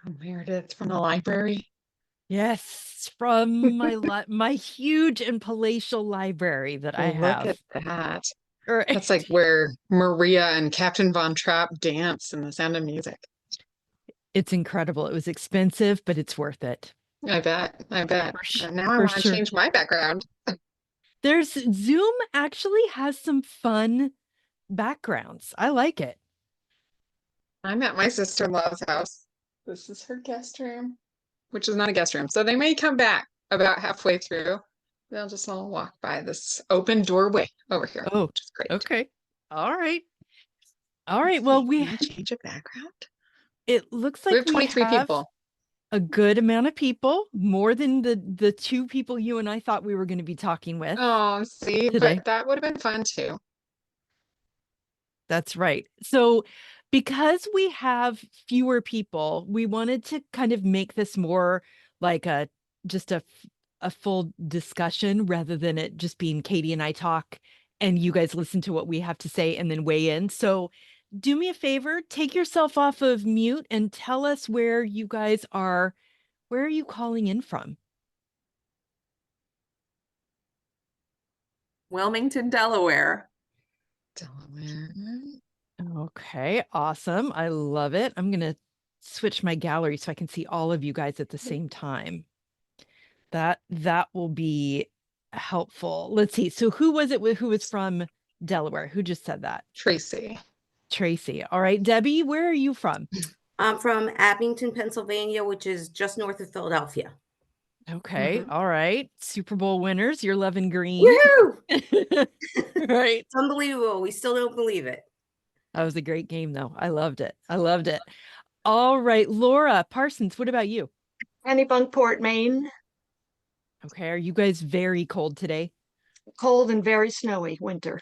Meredith from the library. Yes, from my huge and palatial library that I Look have. at that. Right. That's like where Maria and Captain Von Trapp dance in The Sound of Music. It's incredible. It was expensive, but it's worth it. I bet. I bet. Now I For want to sure. change my background. There's Zoom actually has some fun backgrounds. I like it. I'm at my sister-in-law's house. This is her guest room, which is not a guest room. So they may come back about halfway through. They'll just all walk by this open doorway over here, Oh, which is great. okay. All right. All Let's right. Well, see. Can I change a background? it looks We like have we 23 have people. a good amount of people, more than the two people you and I thought we were going to be talking with Oh, see, today. but that would have been fun too. That's right. So, because we have fewer people, we wanted to kind of make this more like just a full discussion rather than it just being Katie and I talk and you guys listen to what we have to say and then weigh in. So, do me a favor, take yourself off of mute and tell us where you guys are. Where are you calling in from? Wilmington, Delaware. Delaware. Okay, awesome. I love it. I'm going to switch my gallery so I can see all of you guys at the same time. That will be helpful. Let's see. So who was it who was from Delaware? Who just said that? Tracy. Tracy. All right, Debbie, where are you from? I'm from Abington, Pennsylvania, which is just north of Philadelphia. Okay. All right. Super Bowl winners. You're loving green. Woohoo! Right. It's unbelievable. We still don't believe it. That was a great game, though. I loved it. I loved it. All right, Laura Parsons, what about you? Kennebunkport, Maine. Okay. Are you guys very cold today? Cold and very snowy winter.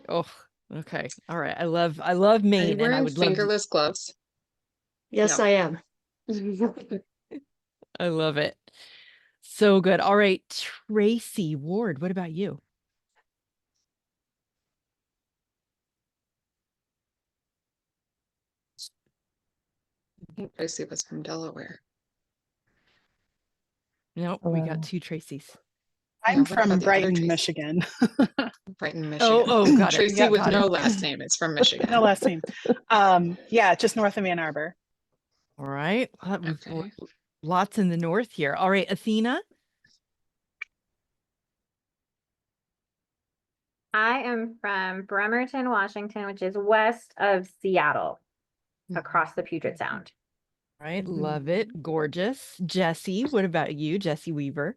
Oh, okay. All right. I love Are you Maine, and I wearing would love to. fingerless gloves? Yes, Yeah. I am. I love it. So good. All right, Tracy Ward, what about you? I think Tracy was from Delaware. Nope, we got two Tracys. Yeah, I'm what from about the other Brighton, Tracy? Michigan. Oh, Brighton, Michigan. got it. Tracy Yeah, with got no it. last name. It's from Michigan. No last name. Yeah, just north of Ann Arbor. All right. Okay. Lots in the north here. All right, Athena. I am from Bremerton, Washington, which is west of Seattle, across the Puget Sound. All right, love it. Gorgeous. Jessie, what about you, Jessie Weaver?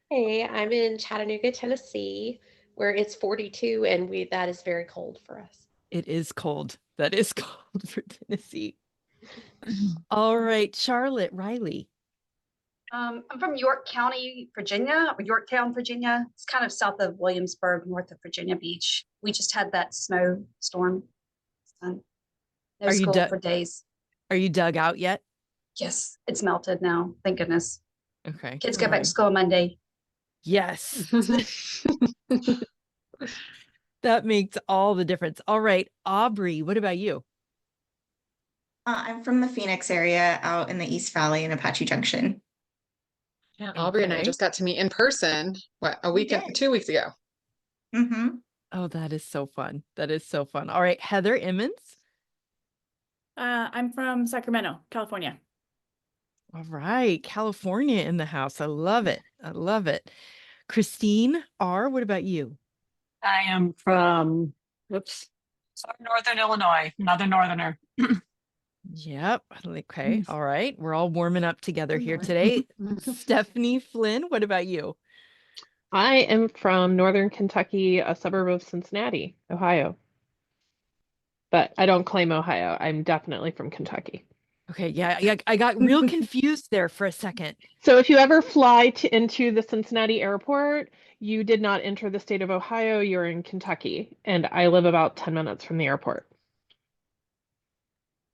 Hey, I'm in Chattanooga, Tennessee, where it's 42 and that is very cold for us. It is cold. That is cold for Tennessee. All right, Charlotte Riley. I'm from York County, Virginia, or Yorktown, Virginia. It's kind of south of Williamsburg, north of Virginia Beach. We just had that snowstorm. No Are you school for days. Are you dug out yet? Yes, it's melted now. Thank goodness. Okay. Kids go back to school Monday. Yes. That makes all the difference. All right, Aubrey, what about you? I'm from the Phoenix area out in the East Valley in Apache Junction. Yeah, Aubrey and I just got to meet in person, what, 2 weeks ago. Oh, that is so fun. That is so fun. All right, Heather Emmons. I'm from Sacramento, California. All right, California in the house. I love it. I love it. Christine R., what about you? I am from, Northern Illinois, another northerner. Yep. Okay. All right. We're all warming up together here today. Stephanie Flynn, what about you? I am from Northern Kentucky, a suburb of Cincinnati, Ohio. But I don't claim Ohio. I'm definitely from Kentucky. Okay. Yeah. I got real confused there for a second. So if you ever fly into the Cincinnati airport, you did not enter the state of Ohio. You're in Kentucky. And I live about 10 minutes from the airport.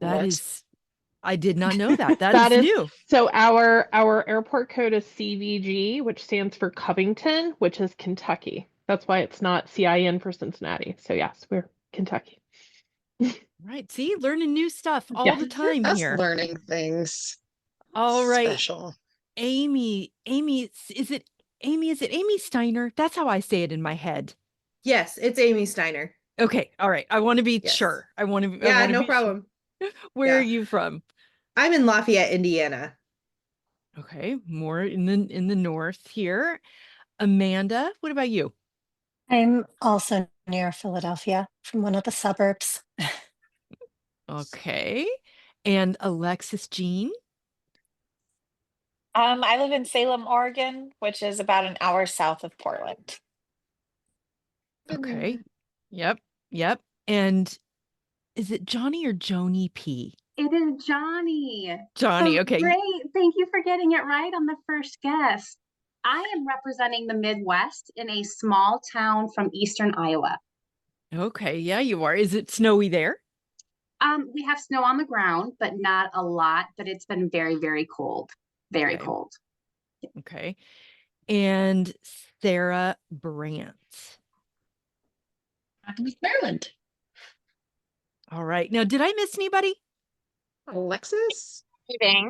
I did not know that. That is new. So our airport code is CVG, which stands for Covington, which is Kentucky. That's why it's not CIN for Cincinnati. So yes, we're Kentucky. Right. See, learning new stuff all the time Us here. learning things. All right. Special. Amy, is it Amy? Is it Amy Steiner? That's how I say it in my head. Yes, it's Amy Steiner. Okay. All right. I want to be Yes. sure. I want to Yeah, no problem. Where are Yeah. you from? I'm in Lafayette, Indiana. Okay, more in the north here. Amanda, what about you? I'm also near Philadelphia from one of the suburbs. Okay. And Alexis Jean? I live in Salem, Oregon, which is about an hour south of Portland. Okay. Yep. Yep. And is it Johnny or Joni P? It is Johnny. Johnny, So okay. Great. Thank you for getting it right on the first guess. I am representing the Midwest in a small town from Eastern Iowa. Okay, yeah, you are. Is it snowy there? We have snow on the ground, but not a lot, but it's been very, very cold. Very Okay. cold. Okay. And Sarah Brandt. Maryland. All right. Now, did I miss anybody? Alexis? Evening.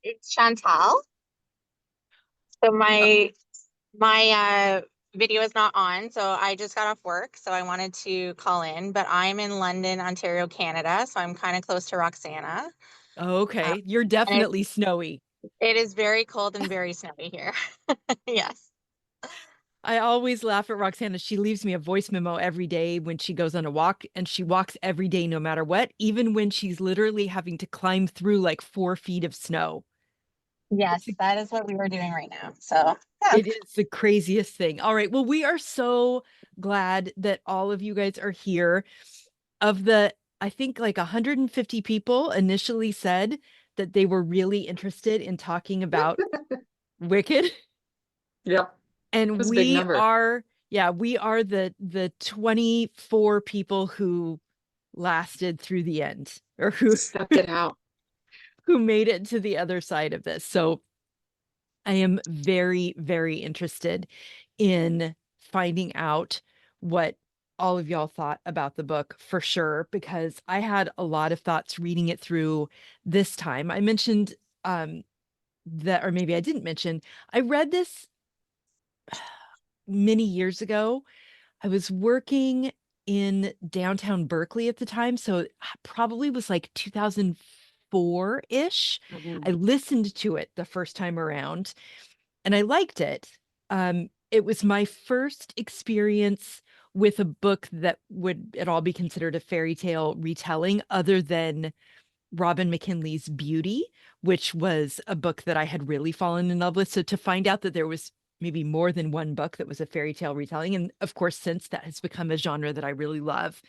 It's Chantal. So my video is not on, so I just got off work, so I wanted to call in, but I'm in London, Ontario, Canada, so I'm kind of close to Roxana. Okay, you're definitely snowy. It is very cold and very snowy here. Yes. I always laugh at Roxana. She leaves me a voice memo every day when she goes on a walk, and she walks every day no matter what, even when she's literally having to climb through like 4 feet of snow. Yes, that is what we were doing right now. So yeah. It is the craziest thing. All right. Well, we are so glad that all of you guys are here. Of the, I think like 150 people initially said that they were really interested in talking about Wicked. Yep. And was a big we number. are, yeah, we are the 24 people who lasted through the end, or who Stepped it out. who made it to the other side of this. So I am very, very interested in finding out what all of y'all thought about the book for sure, because I had a lot of thoughts reading it through this time. I mentioned that, or maybe I didn't mention, I read this many years ago. I was working in downtown Berkeley at the time, so it probably was like 2004-ish. I listened to it the first time around and I liked it. It was my first experience with a book that would at all be considered a fairy tale retelling, other than Robin McKinley's Beauty, which was a book that I had really fallen in love with. So to find out that there was maybe more than one book that was a fairy tale retelling, and of course, since that has become a genre that I really love.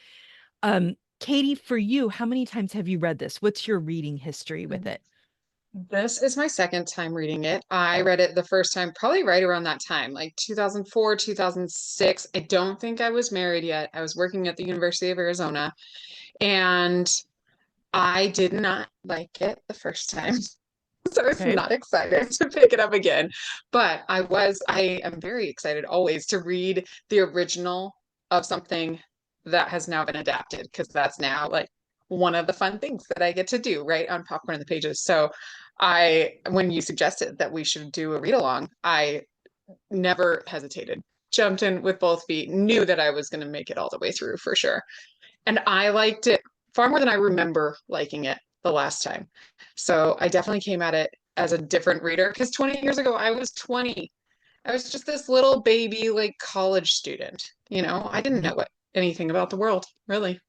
Katie, for you, how many times have you read this? What's your reading history with it? This is my second time reading it. I read it the first time probably right around that time, like 2004, 2006. I don't think I was married yet. I was working at the University of Arizona, and I did not like it the first time. So I was Okay. not excited to pick it up again. But I am very excited always to read the original of something that has now been adapted, because that's now like one of the fun things that I get to do right on Popcorn in the Pages. So when you suggested that we should do a read along, I never hesitated, jumped in with both feet, knew that I was going to make it all the way through for sure. And I liked it far more than I remember liking it the last time. So I definitely came at it as a different reader, because 20 years ago, I was 20. I was just this little baby, like college student. I didn't know anything about the world, really.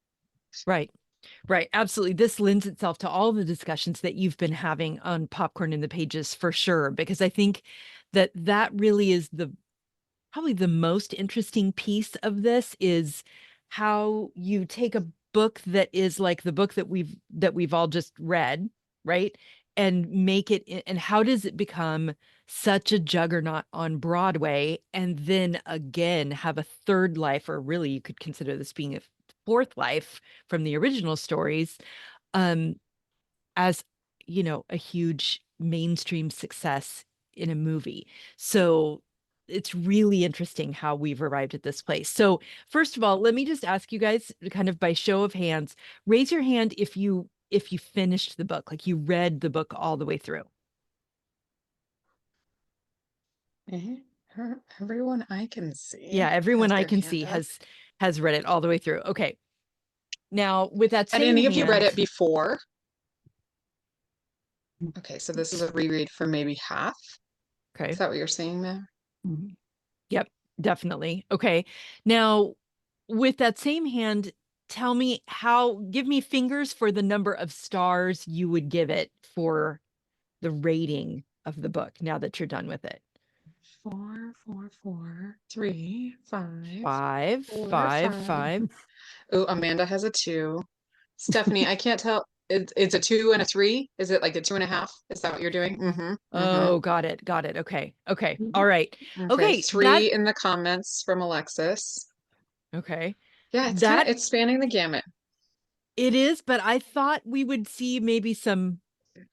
Right. Right. Absolutely. This lends itself to all the discussions that you've been having on Popcorn in the Pages for sure, because I think that really is probably the most interesting piece of this, is how you take a book that is like the book that we've all just read, right? And make it, and how does it become such a juggernaut on Broadway, and then again have a third life, or really you could consider this being a fourth life from the original stories, as a huge mainstream success in a movie. So it's really interesting how we've arrived at this place. So first of all, let me just ask you guys, kind of by show of hands, raise your hand if you if you finished the book, like you read the book all the way through. Everyone I can see. Yeah, everyone has I their can hand see up. has read it all the way through. Okay. Now, with that Had same any of you read it hand, before? Okay, so this is a reread for maybe half. okay. Is that what you're saying there? Yep, definitely. Okay. Now, with that same hand, tell me give me fingers for the number of stars you would give it for the rating of the book now that you're done with it. 4, 4, 4, 3, 5. 5, 4, 5, 5. 5. Oh, Amanda has a 2. Stephanie, I can't tell. It's a 2 and a 3. Is it like a 2.5? Is that what you're doing? Mm-hmm. Oh, got it. Got it. Okay. Okay. All right. Okay, Okay. 3 in the comments from Alexis. Okay. Yeah, it's That spanning the gamut. it is, but I thought we would see maybe some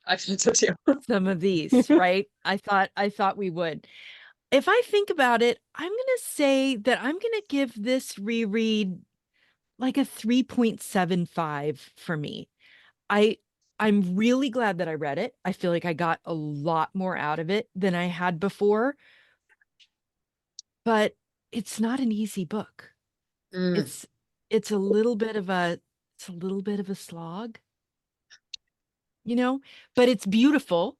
I think so too. some of these, right? I thought we would. If I think about it, I'm going to say that I'm going to give this reread like a 3.75 for me. I'm really glad that I read it. I feel like I got a lot more out of it than I had before. But it's not an easy book. It's a little bit of a slog, but it's beautiful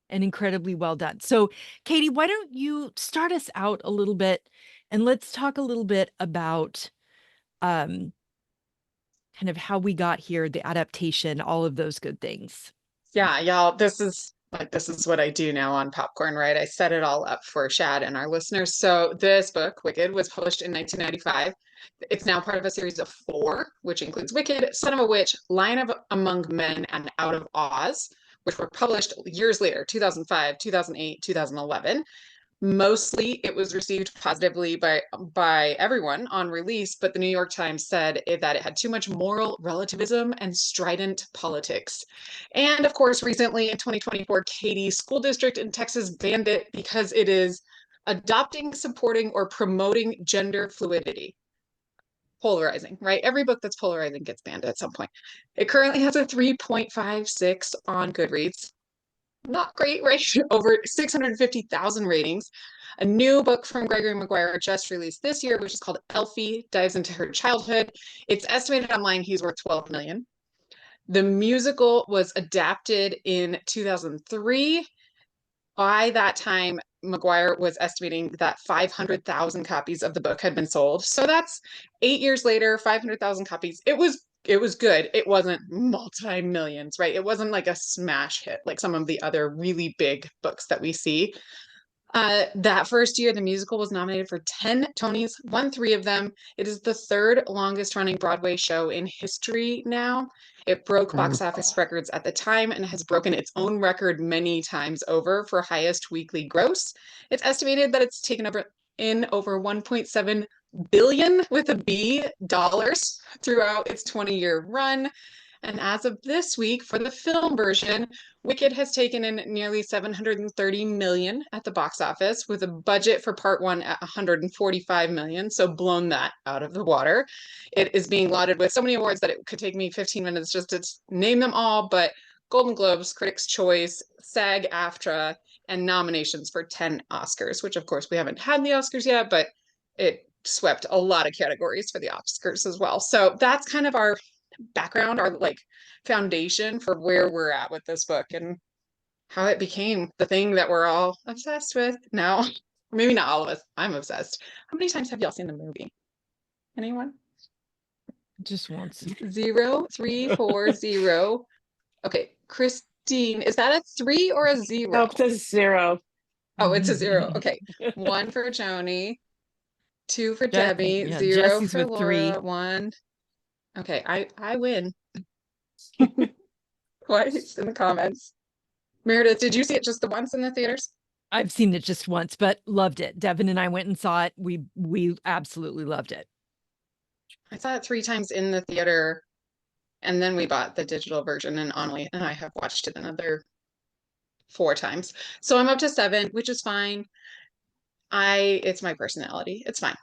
and incredibly well done. So, Katie, why don't you start us out a little bit and let's talk a little bit about kind of how we got here, the adaptation, all of those good things. Yeah, y'all, this is what I do now on Popcorn, right? I set it all up for Shad and our listeners. So this book, Wicked, was published in 1995. It's now part of a series of 4, which includes Wicked, Son of a Witch, Lion Among Men, and Out of Oz, which were published years later, 2005, 2008, 2011. Mostly it was received positively by everyone on release, but the New York Times said that it had too much moral relativism and strident politics. And of course, recently in 2024, Katy School District in Texas banned it because it is adopting, supporting, or promoting gender fluidity. Polarizing, right? Every book that's polarizing gets banned at some point. It currently has a 3.56 on Goodreads. Not great, right? Over 650,000 ratings. A new book from Gregory Maguire just released this year, which is called Elfie Dives into Her Childhood. It's estimated online he's worth 12 million. The musical was adapted in 2003. By that time, Maguire was estimating that 500,000 copies of the book had been sold. So that's 8 years later, 500,000 copies. It was good. It wasn't multi-millions, right? It wasn't like a smash hit like some of the other really big books that we see. That first year, the musical was nominated for 10 Tonys, won 3 of them. It is the 3rd longest running Broadway show in history now. It broke box office records at the time and has broken its own record many times over for highest weekly gross. It's estimated that it's taken over 1.7 billion with a B dollars throughout its 20-year run. And as of this week, for the film version, Wicked has taken in nearly 730 million at the box office, with a budget for part 1 at 145 million, so blown that out of the water. It is being lauded with so many awards that it could take me 15 minutes just to name them all, but Golden Globes, Critics' Choice, SAG-AFTRA, and nominations for 10 Oscars, which of course we haven't had the Oscars yet, but it swept a lot of categories for the Oscars as well. So that's kind of our background, our like foundation for where we're at with this book and how it became the thing that we're all obsessed with now. Maybe not all of us. I'm obsessed. How many times have y'all seen the movie? Anyone? Just once. 0, 3, 4, 0. Okay, Christine, is that a 3 or a 0? Nope, it's a 0. Oh, it's a 0. Okay, 1 for Joni, 2 for Debbie, yeah, 0 Jesse's for with Laura, 3. 1. Okay, I win. Twice in the comments. Meredith, did you see it just the once in the theaters? I've seen it just once, but loved it. Devin and I went and saw it. We absolutely loved it. I saw it 3 times in the theater, and then we bought the digital version, and Annalie and I have watched it another 4 times. So I'm up to 7, which is fine. It's my personality. It's fine.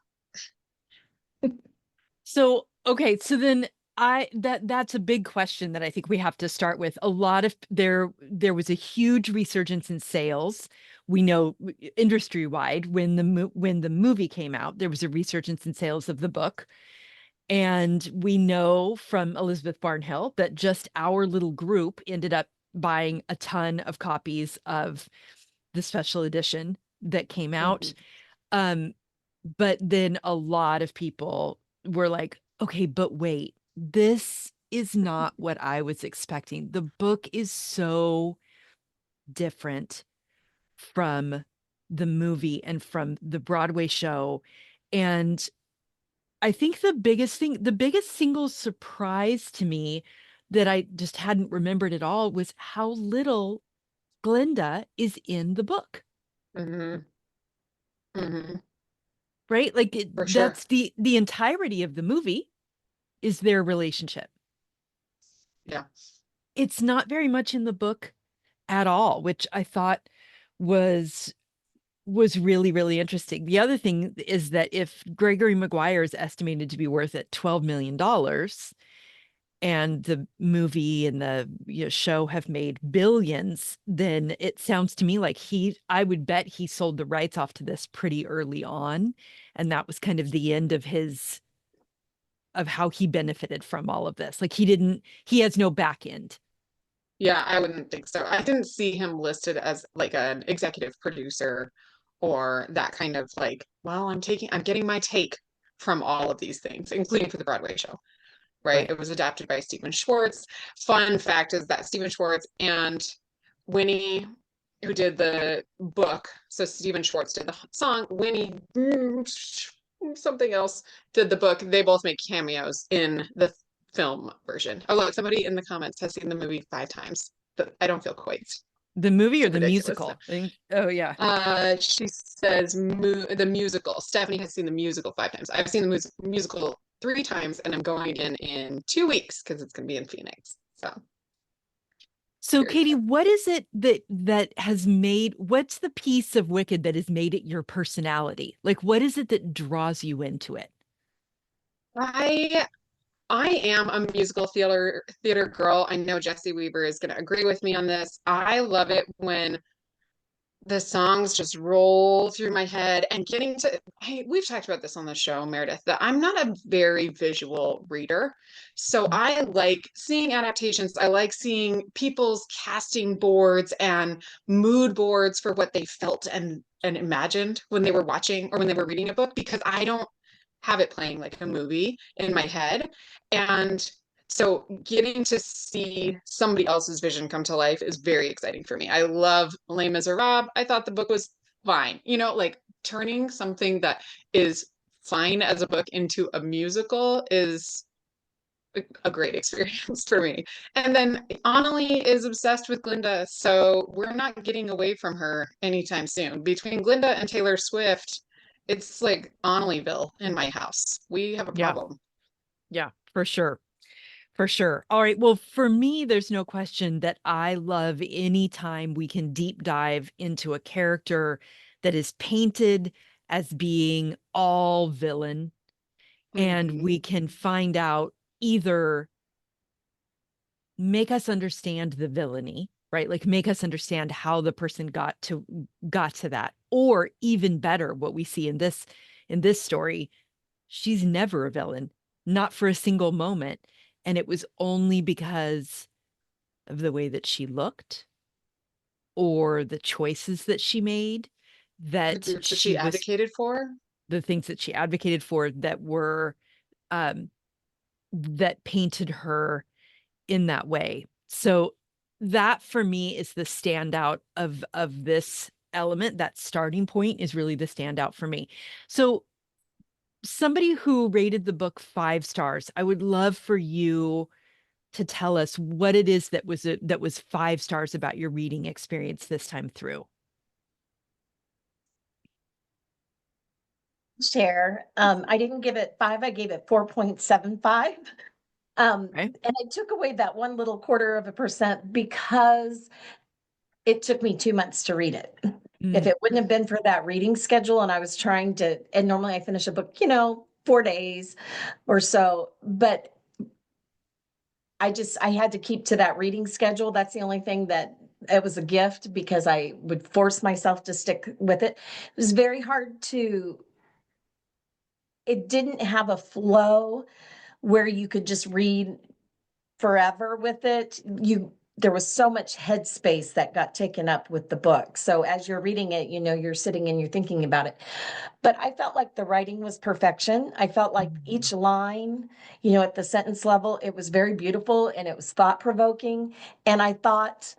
So, okay, so then That's a big question that I think we have to start with. A lot of there was a huge resurgence in sales. We know industry wide when the movie came out, there was a resurgence in sales of the book. And we know from Elizabeth Barnhill that just our little group ended up buying a ton of copies of the special edition that came out. But then a lot of people were like, okay, but wait, this is not what I was expecting. The book is so different from the movie and from the Broadway show. And I think the biggest single surprise to me that I just hadn't remembered at all was how little Glinda is in the book. Right? Like that's the entirety of the movie is their relationship. Yeah. It's not very much in the book at all, which I thought was really, really interesting. The other thing is that if Gregory Maguire is estimated to be worth at $12 million and the movie and the show have made billions, then it sounds to me like I would bet he sold the rights off to this pretty early on. And that was kind of the end of how he benefited from all of this. Like he has no back end. Yeah, I wouldn't think so. I didn't see him listed as like an executive producer or that kind of like, well, I'm getting my take from all of these things, including for the Broadway show. Right? It was adapted by Stephen Schwartz. Fun fact is that Stephen Schwartz and Winnie, who did the book, so Stephen Schwartz did the song, Winnie something else did the book. They both make cameos in the film version. Oh, look, somebody in the comments has seen the movie 5 times, but I don't feel quite. The movie or the musical? Oh, yeah. She says the musical. Stephanie has seen the musical 5 times. I've seen the musical 3 times, and I'm going in 2 weeks because it's going to be in Phoenix. So Katie, what is it that has what's the piece of Wicked that has made it your personality? Like, what is it that draws you into it? I am a musical theater girl. I know Jesse Weaver is going to agree with me on this. I love it when the songs just roll through my head and we've talked about this on the show, Meredith, that I'm not a very visual reader. So I like seeing adaptations. I like seeing people's casting boards and mood boards for what they felt and imagined when they were watching or when they were reading a book, because I don't have it playing like a movie in my head. And so getting to see somebody else's vision come to life is very exciting for me. I love Les Miserables. I thought the book was fine. Like turning something that is fine as a book into a musical is a great experience for me. And then Annalie is obsessed with Glinda, so we're not getting away from her anytime soon. Between Glinda and Taylor Swift, it's like Annalieville in my house. We have a problem. Yeah, for sure. For sure. All right. Well, for me, there's no question that I love any time we can deep dive into a character that is painted as being all villain, and we can find out either make us understand the villainy, right? Like make us understand how the person got to that, or even better, what we see in this story, she's never a villain, not for a single moment. And it was only because of the way that she looked or the choices that she made that she advocated for. The things that she advocated for that were that painted her in that way. So that for me is the standout of this element. That starting point is really the standout for me. So somebody who rated the book 5 stars, I would love for you to tell us what it is that was 5 stars about your reading experience this time through. Share. I didn't give it 5, I gave it 4.75. And I took away that 1 little %, because it took me 2 months to read it. If it wouldn't have been for that reading schedule, and I was trying and normally I finish a book, 4 days or so, but I had to keep to that reading schedule. That's the only thing that it was a gift because I would force myself to stick with it. It was very hard to, it didn't have a flow where you could just read forever with it. There was so much headspace that got taken up with the book. So as you're reading it, you're sitting and you're thinking about it. But I felt like the writing was perfection. I felt like each line, at the sentence level, it was very beautiful and it was thought provoking. And I thought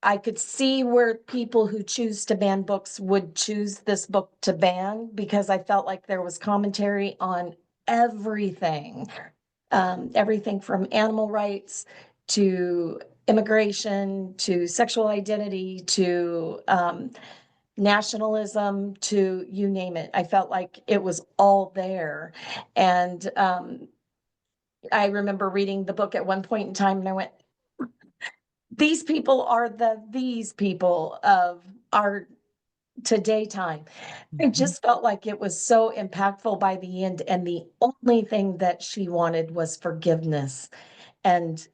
I could see where people who choose to ban books would choose this book to ban because I felt like there was commentary on everything. Everything from animal rights to immigration to sexual identity to nationalism to you name it. I felt like it was all there. And I remember reading the book at one point in time and I went, these people are these people of our today time. I just felt like it was so impactful by the end. And the only thing that she wanted was forgiveness and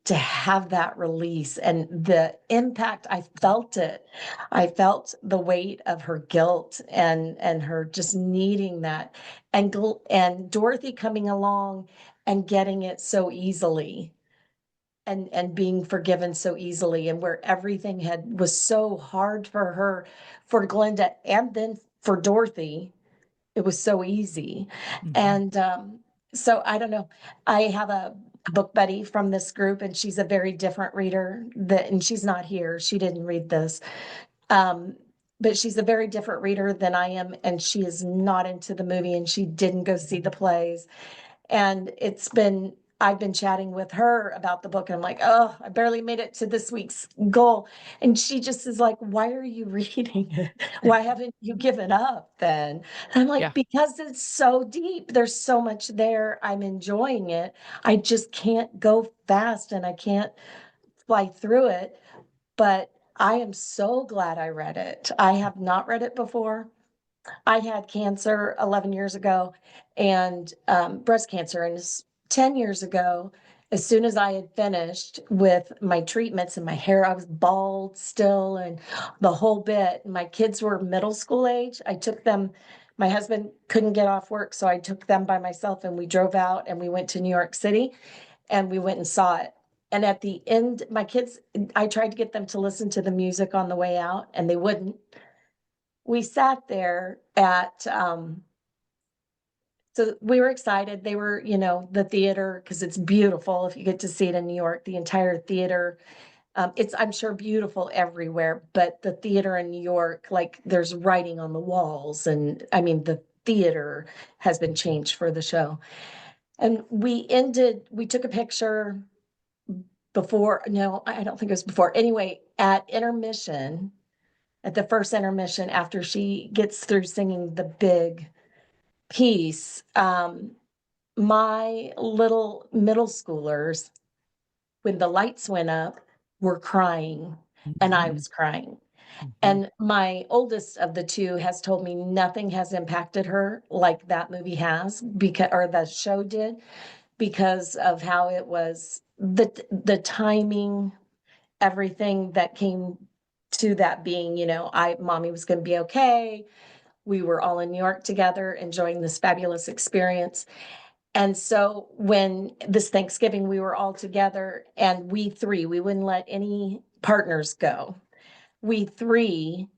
to have that release and the impact. I felt it. I felt the weight of her guilt and her just needing that and Dorothy coming along and getting it so easily and being forgiven so easily and where everything was so hard for her, for Glenda, and then for Dorothy, it was so easy. And so I don't know. I have a book buddy from this group and she's a very different reader and she's not here. She didn't read this. But she's a very different reader than I am. And she is not into the movie and she didn't go see the plays. And I've been chatting with her about the book and I'm like, oh, I barely made it to this week's goal. And she just is like, why are you reading it? Why haven't you given up then? And I'm like, because it's so deep. There's so much there. I'm enjoying it. I just can't go fast and I can't fly through it. But I am so glad I read it. I have not read it before. I had cancer 11 years ago and breast cancer. And 10 years ago, as soon as I had finished with my treatments and my hair, I was bald still and the whole bit. My kids were middle school age. I took them, my husband couldn't get off work, so I took them by myself and we drove out and we went to New York City and we went and saw it. And at the end, my kids, I tried to get them to listen to the music on the way out and they wouldn't. We sat there at so we were excited. They were, the theater, because it's beautiful if you get to see it in New York, the entire theater. It's, I'm sure, beautiful everywhere, but the theater in New York, like there's writing on the walls. And I mean, the theater has been changed for the show. And we took a picture before, no, I don't think it was before. Anyway, at intermission, at the first intermission, after she gets through singing the big piece, my little middle schoolers, when the lights went up, were crying and I was crying. And my oldest of the two has told me nothing has impacted her like that movie has or the show did because of how it was the timing, everything that came to that being, mommy was going to be okay. We were all in New York together, enjoying this fabulous experience. And so when this Thanksgiving, we were all together and we wouldn't let any partners go. We three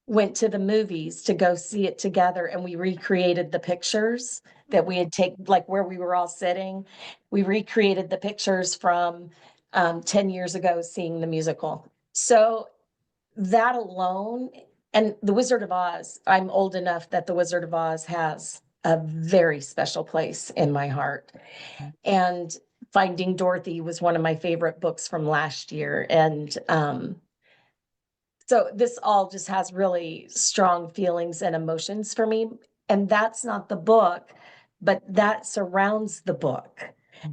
went to the movies to go see it together and we recreated the pictures that we had taken, like where we were all sitting. We recreated the pictures from 10 years ago seeing the musical. So that alone, and The Wizard of Oz, I'm old enough that The Wizard of Oz has a very special place in my heart. And Finding Dorothy was one of my favorite books from last year. And so this all just has really strong feelings and emotions for me. And that's not the book, but that surrounds the book.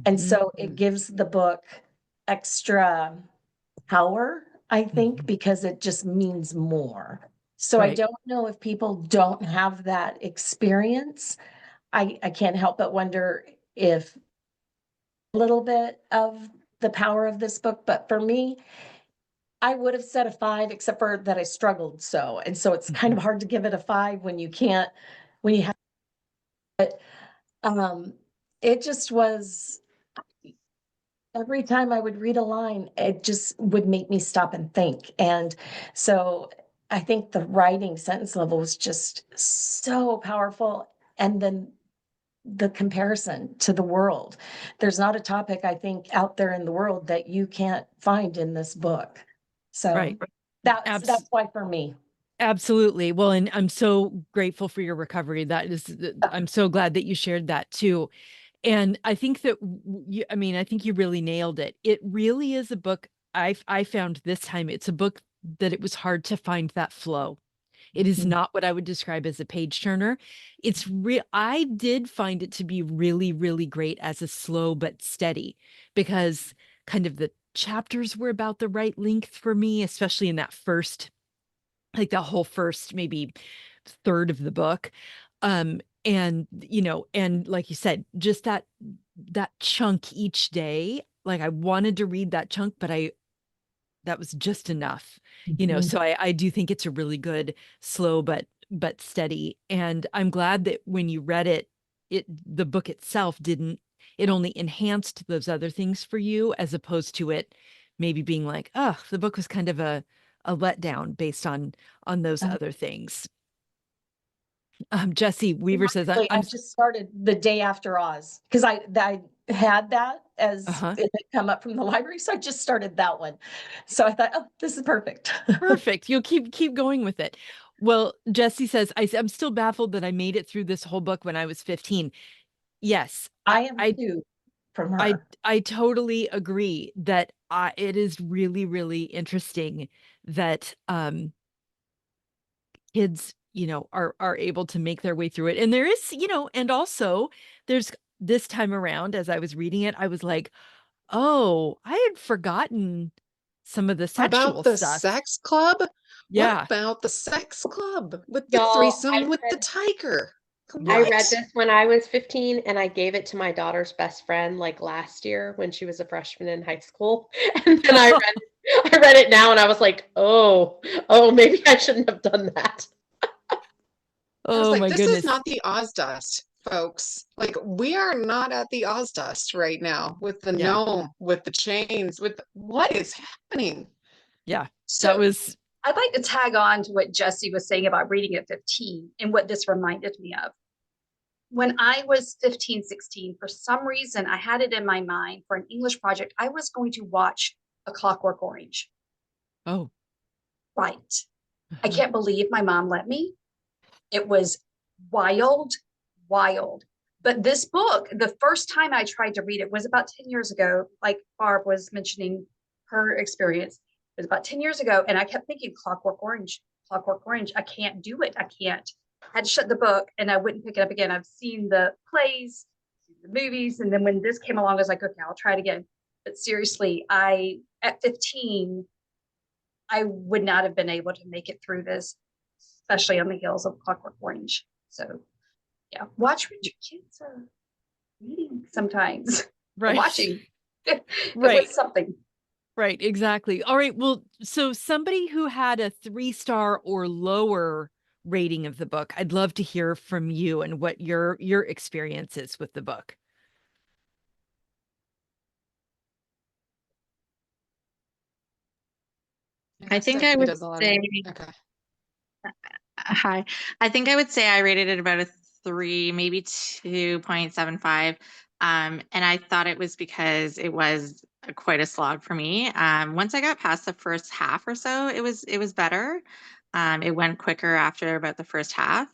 And so it gives the book extra power, I think, because it just means more. So I don't know if people don't have that experience. I can't help but wonder if little bit of the power of this book, but for me, I would have said a 5, except for that I struggled so. And so it's kind of hard to give it a 5 when you can't, when you have, but it just was, every time I would read a line, it just would make me stop and think. And so I think the writing sentence level was just so powerful. And then the comparison to the world. There's not a topic I think out there in the world that you can't find in this book. So Right. that's why for me. Absolutely. Well, and I'm so grateful for your recovery. I'm so glad that you shared that too. And I think that I think you really nailed it. It really is a book I found this time. It's a book that it was hard to find that flow. It is not what I would describe as a page turner. It's real. I did find it to be really, really great as a slow but steady, because kind of the chapters were about the right length for me, especially in that first, like the whole first maybe third of the book. And and like you said, just that chunk each day, like I wanted to read that chunk, but that was just enough, so I do think it's a really good slow but steady. And I'm glad that when you read it, the book itself didn't, it only enhanced those other things for you, as opposed to it maybe being like, oh, the book was kind of a letdown based on those other things. Jesse Weaver says, I just started the day after Oz, because I had that as it had come up from the library. So I just started that one. So I thought, oh, this is perfect. Perfect. You'll keep going with it. Well, Jesse says, I'm still baffled that I made it through this whole book when I was 15. Yes, I am too, from her. I totally agree that it is really, really interesting that kids, are able to make their way through it. And there is, and also there's this time around, as I was reading it, I was like, oh, I had forgotten some of the sexual About the stuff. sex club? Yeah. What about the sex club with the Y'all, threesome with the tiger? I read What? this when I was 15 and I gave it to my daughter's best friend like last year when she was a freshman in high school. And then I read it now and I was like, oh, maybe I shouldn't have done that. I was Oh like, my this goodness. is not the Ozdust, folks. Like, we are not at the Ozdust right now with the gnome, with the chains, what is happening? Yeah, So I'd like to tag on to what Jesse was saying about reading at 15 and what this reminded me of. When I was 15, 16, for some reason, I had it in my mind for an English project, I was going to watch A Clockwork Orange. Oh. Right. I can't believe my mom let me. It was wild. But this book, the first time I tried to read it was about 10 years ago, like Barb was mentioning her experience. It was about 10 years ago, and I kept thinking Clockwork Orange. I can't do it. I can't. I had to shut the book, and I wouldn't pick it up again. I've seen the plays, the movies, and then when this came along, I was like, okay, I'll try it again. But seriously, at 15, I would not have been able to make it through this, especially on the heels of Clockwork Orange. So yeah, watch what your kids are reading sometimes. Right. Watching. It Right. was something. Right, exactly. All right, well, so somebody who had a 3-star or lower rating of the book, I'd love to hear from you and what your experience is with the book. I think I would say, hi. I think I would say I rated it about a 3, maybe 2.75. And I thought it was because it was quite a slog for me. Once I got past the first half or so, it was better. It went quicker after about the first half,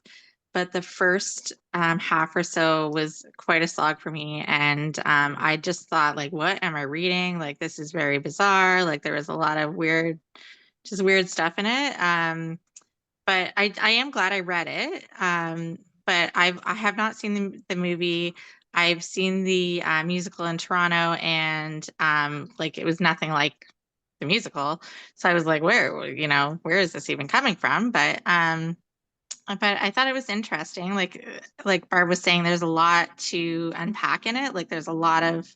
but the first half or so was quite a slog for me. And I just thought, like, what am I reading? Like, this is very bizarre. Like, there was a lot of weird stuff in it. But I am glad I read it. But I have not seen the movie. I've seen the musical in Toronto, and like, it was nothing like the musical. So I was like, where is this even coming from? But I thought it was interesting. Like Barb was saying, there's a lot to unpack in it. Like, there's a lot of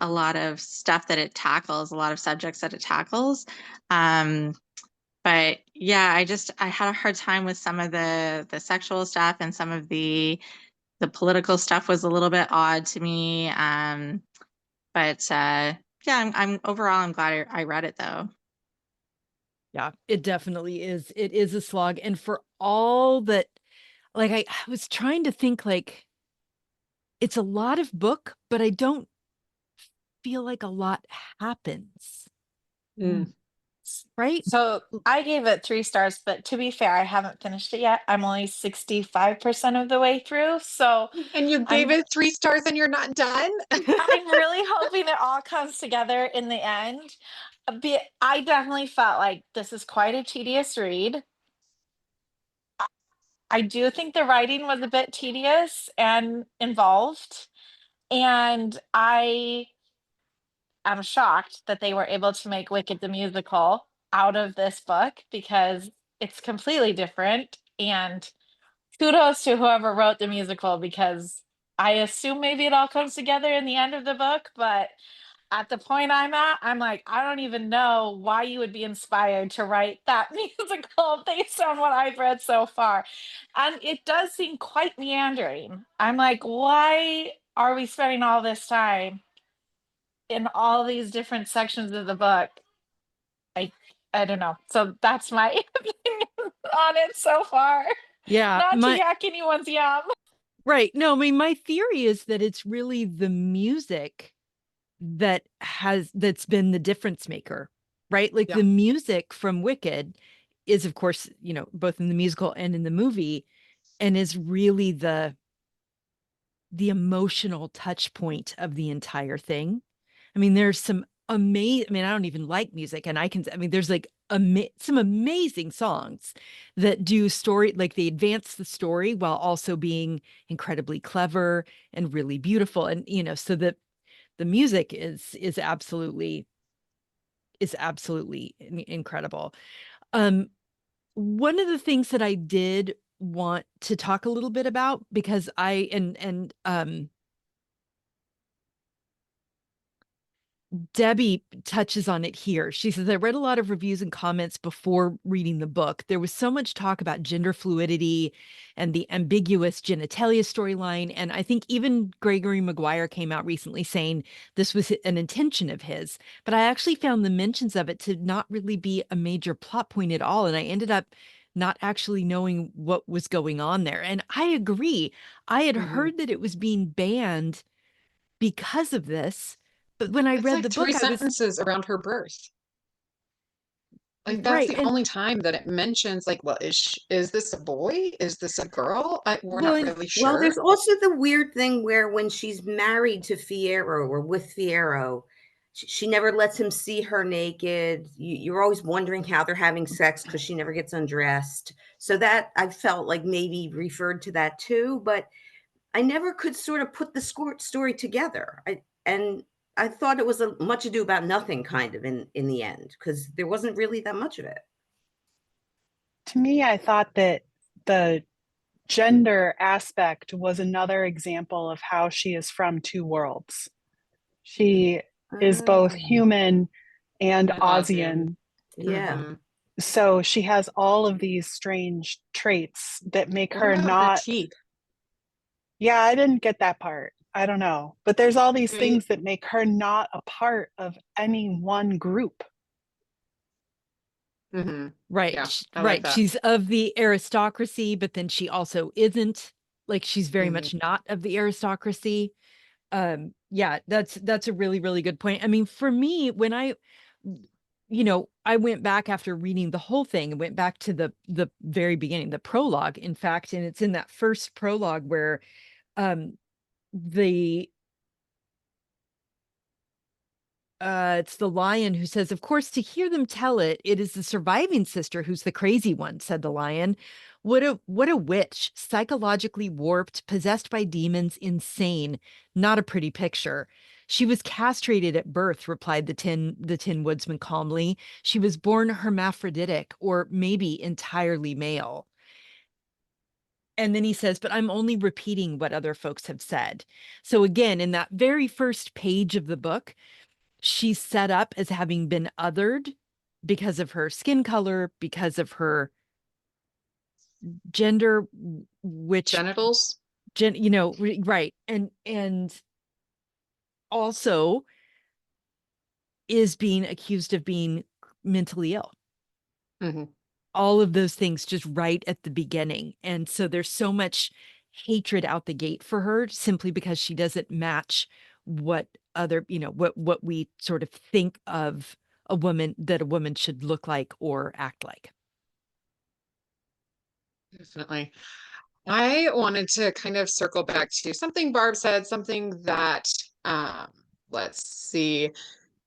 a lot of stuff that it tackles, a lot of subjects that it tackles. But yeah, I had a hard time with some of the sexual stuff, and some of the political stuff was a little bit odd to me. But yeah, I'm overall, I'm glad I read it though. Yeah, it definitely is. It is a slog. And for all that, like, I was trying to think, like, it's a lot of book, but I don't feel like a lot happens. Right? So I gave it 3 stars, but to be fair, I haven't finished it yet. I'm only 65% of the way through. So And you gave it 3 stars and you're not done? I'm really hoping it all comes together in the end. I definitely felt like this is quite a tedious read. I do think the writing was a bit tedious and involved. And I am shocked that they were able to make Wicked the musical out of this book, because it's completely different. And kudos to whoever wrote the musical, because I assume maybe it all comes together in the end of the book, but at the point I'm at, I'm like, I don't even know why you would be inspired to write that musical based on what I've read so far. And it does seem quite meandering. I'm like, why are we spending all this time in all these different sections of the book? I don't know. So that's my opinion on it so far. Yeah. Not to yak anyone's yum. Right. No, I mean, my theory is that it's really the music that's been the difference maker, right? Like the music from Wicked is, of course, both in the musical and in the movie, and is really the emotional touch point of the entire thing. I mean, there's some amazing, I mean, I don't even like music, and there's like some amazing songs that do story, like they advance the story while also being incredibly clever and really beautiful. And, so that the music is absolutely incredible. One of the things that I did want to talk a little bit about, because Debbie touches on it here. She says, I read a lot of reviews and comments before reading the book. There was so much talk about gender fluidity and the ambiguous genitalia storyline. And I think even Gregory Maguire came out recently saying this was an intention of his. But I actually found the mentions of it to not really be a major plot point at all. And I ended up not actually knowing what was going on there. And I agree. I had heard that it was being banned because of this. But when I It's read like the 3 book, I was sentences around her birth. Like that's the only time that it mentions, like, well, is this a boy? Is this a girl? We're not really sure. Well, there's also the weird thing where when she's married to Fierro or with Fierro, she never lets him see her naked. You're always wondering how they're having sex because she never gets undressed. So that I felt like maybe referred to that too, but I never could sort of put the story together. I thought it was a much ado about nothing kind of in the end, because there wasn't really that much of it. To me, I thought that the gender aspect was another example of how she is from 2 worlds. She is both human and Aussian. Yeah. So she has all of these strange traits that make her not. Yeah, I didn't get that part. I don't know. But there's all these things that make her not a part of any one group. Right. Yeah, I right. like that. She's of the aristocracy, but then she also isn't. Like she's very much not of the aristocracy. Yeah, that's a really, really good point. I mean, for me, when I went back after reading the whole thing and went back to the very beginning, the prologue, in fact, and it's in that first prologue where it's the lion who says, of course, to hear them tell it, it is the surviving sister who's the crazy one, said the lion. What a witch, psychologically warped, possessed by demons, insane, not a pretty picture. She was castrated at birth, replied the Tin Woodsman calmly. She was born hermaphroditic, or maybe entirely male. And then he says, but I'm only repeating what other folks have said. So again, in that very first page of the book, she's set up as having been othered because of her skin color, because of her gender, which genitals, right. And also is being accused of being mentally ill. Mm-hmm. All of those things just right at the beginning. And so there's so much hatred out the gate for her simply because she doesn't match what other, what we sort of think of a woman should look like or act like. Definitely. I wanted to kind of circle back to something Barb said, something that, let's see,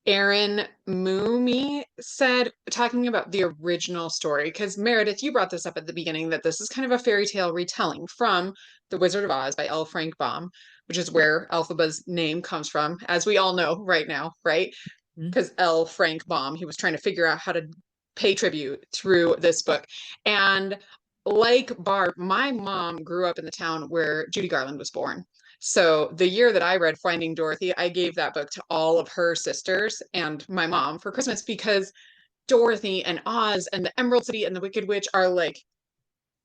Aaron Moomy said, talking about the original story, because Meredith, you brought this up at the beginning, that this is kind of a fairy tale retelling from The Wizard of Oz by L. Frank Baum, which is where Elphaba's name comes from, as we all know right now, right? Because L. Frank Baum, he was trying to figure out how to pay tribute through this book. And like Barb, my mom grew up in the town where Judy Garland was born. So the year that I read Finding Dorothy, I gave that book to all of her sisters and my mom for Christmas because Dorothy and Oz and the Emerald City and the Wicked Witch are like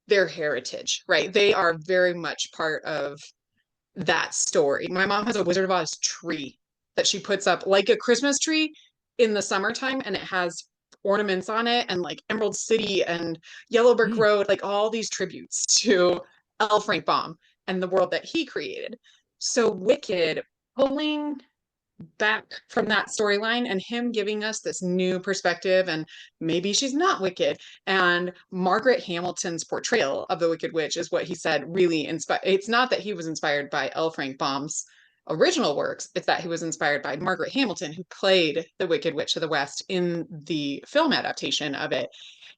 their heritage, right? They are very much part of that story. My mom has a Wizard of Oz tree that she puts up like a Christmas tree in the summertime, and it has ornaments on it and like Emerald City and Yellow Brick Road, like all these tributes to L. Frank Baum and the world that he created. So Wicked, pulling back from that storyline and him giving us this new perspective, and maybe she's not wicked, and Margaret Hamilton's portrayal of the Wicked Witch is what he said really inspired. It's not that he was inspired by L. Frank Baum's original works, it's that he was inspired by Margaret Hamilton, who played the Wicked Witch of the West in the film adaptation of it.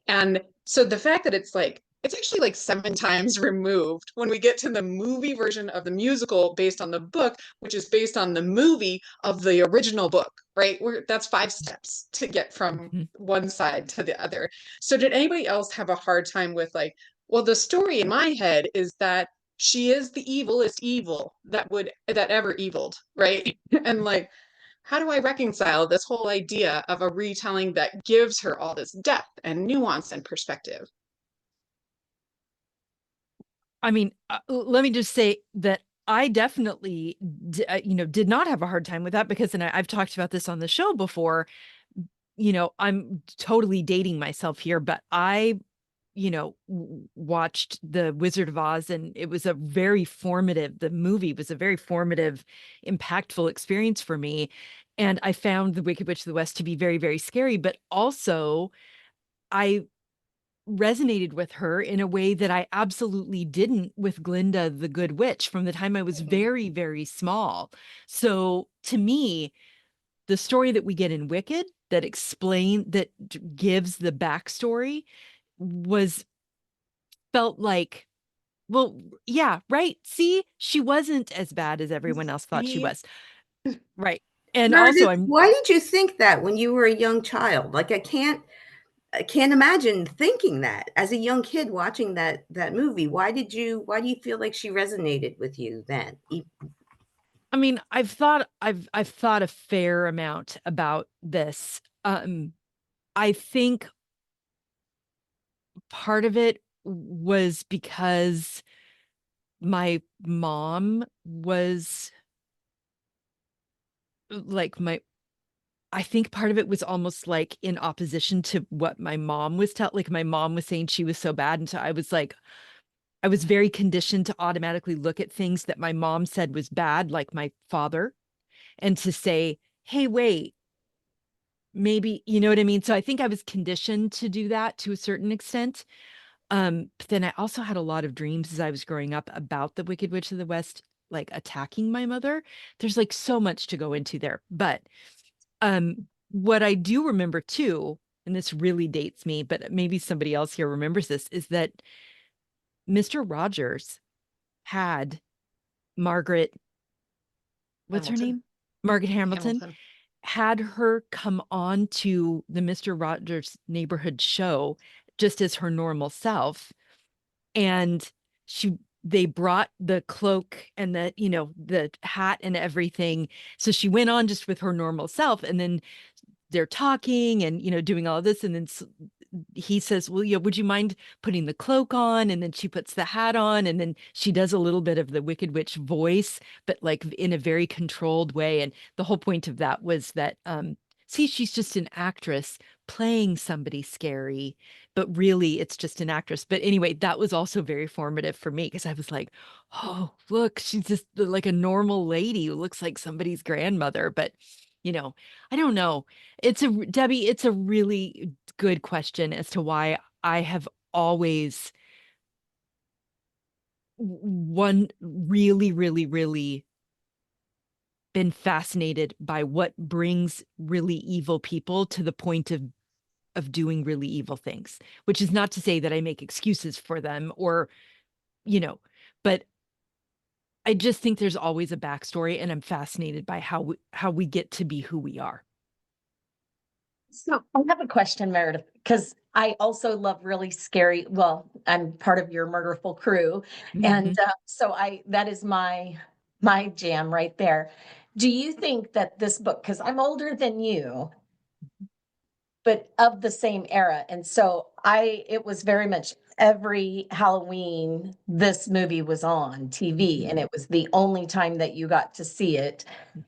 And so the fact that it's actually like 7 times removed when we get to the movie version of the musical based on the book, which is based on the movie of the original book, right? That's 5 steps to get from one side to the other. So did anybody else have a hard time with like, well, the story in my head is that she is the evilest evil that ever eviled, right? And like, how do I reconcile this whole idea of a retelling that gives her all this depth and nuance and perspective? I mean, let me just say that I definitely, did not have a hard time with that because, and I've talked about this on the show before, I'm totally dating myself here, but I, watched The Wizard of Oz, and it was the movie was a very formative, impactful experience for me. And I found The Wicked Witch of the West to be very, very scary, but also I resonated with her in a way that I absolutely didn't with Glinda the Good Witch from the time I was very, very small. So to me, the story that we get in Wicked that gives the backstory felt like, well, yeah, right. See, she wasn't as bad as everyone else thought she was. Right. And Meredith, also why did you think that when you were a young child? Like I can't imagine thinking that as a young kid watching that movie. Why do you feel like she resonated with you then? I mean, I've thought a fair amount about this. I think part of it was because my mom was like I think part of it was almost like in opposition to what my mom was like my mom was saying she was so bad. And so I was very conditioned to automatically look at things that my mom said was bad, like my father, and to say, hey, wait, maybe, you know what I mean? So I think I was conditioned to do that to a certain extent. But then I also had a lot of dreams as I was growing up about the Wicked Witch of the West, like attacking my mother. There's like so much to go into there. But what I do remember too, and this really dates me, but maybe somebody else here remembers this, is that Mr. Rogers had Margaret, what's her name? Margaret Hamilton. Had her come on to the Mr. Rogers Neighborhood show just as her normal self. And they brought the cloak and the, you know, the hat and everything. So she went on just with her normal self, and then they're talking and, you know, doing all this. And then he says, well, you know, would you mind putting the cloak on? And then she puts the hat on, and then she does a little bit of the Wicked Witch voice, but like in a very controlled way. And the whole point of that was that, see, she's just an actress playing somebody scary, but really it's just an actress. But anyway, that was also very formative for me, because I was like, oh, look, she's just like a normal lady who looks like somebody's grandmother. But, you know, I don't know. Debbie, it's a really good question as to why I have always really been fascinated by what brings really evil people to the point of doing really evil things, which is not to say that I make excuses for them, or, you know, but I just think there's always a backstory, and I'm fascinated by how we get to be who we are. So I have a question, Meredith, because I also love really scary. Well, I'm part of your murderful crew, and so that is my jam right there. Do you think that this book, because I'm older than you, but of the same era, and so it was very much every Halloween this movie was on TV, and it was the only time that you got to see it,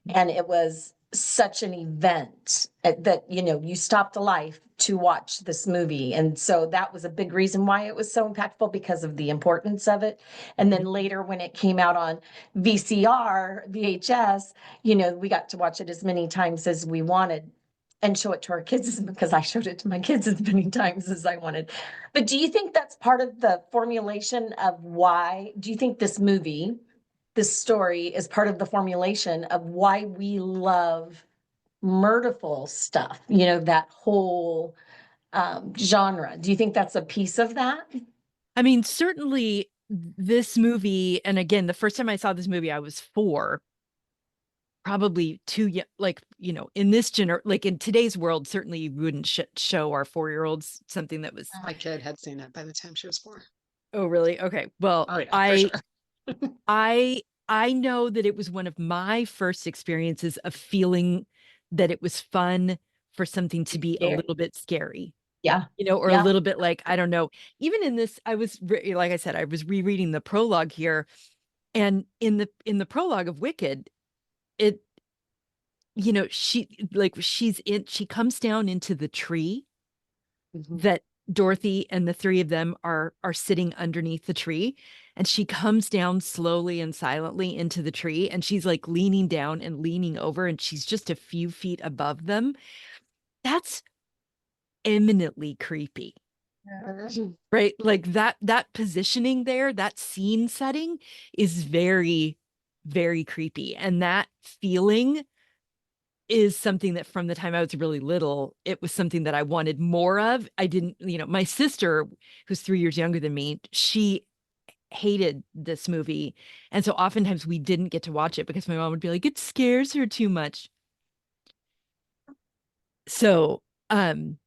and it was such an event that, you know, you stopped a life to watch this movie. And so that was a big reason why it was so impactful, because of the importance of it. And then later, when it came out on VHS, you know, we got to watch it as many times as we wanted and show it to our kids, because I showed it to my kids as many times as I wanted. But do you think that's part of the formulation of why? Do you think this movie, this story, is part of the formulation of why we love murderful stuff, you know, that whole genre? Do you think that's a piece of that? I mean, certainly this movie, and again, the first time I saw this movie, I was 4, probably too young, like, you know, in this like in today's world, certainly you wouldn't show our 4-year-olds something that was. My kid had seen it by the time she was 4. Oh, really? Okay. Well, oh, yeah, for sure. I know that it was one of my first experiences of feeling that it was fun for something to be a little bit scary. Yeah. You know, or a little bit like, I don't know, even in this, like I said, I was rereading the prologue here, and in the prologue of Wicked, it, you know, she comes down into the tree that Dorothy and the 3 of them are sitting underneath the tree, and she comes down slowly and silently into the tree, and she's like leaning down and leaning over, and she's just a few feet above them. That's eminently creepy. Right? Like that positioning there, that scene setting is very, very creepy. And that feeling is something that from the time I was really little, it was something that I wanted more of. I didn't, you know, my sister, who's 3 years younger than me, she hated this movie. And so oftentimes we didn't get to watch it because my mom would be like, it scares her too much. So, but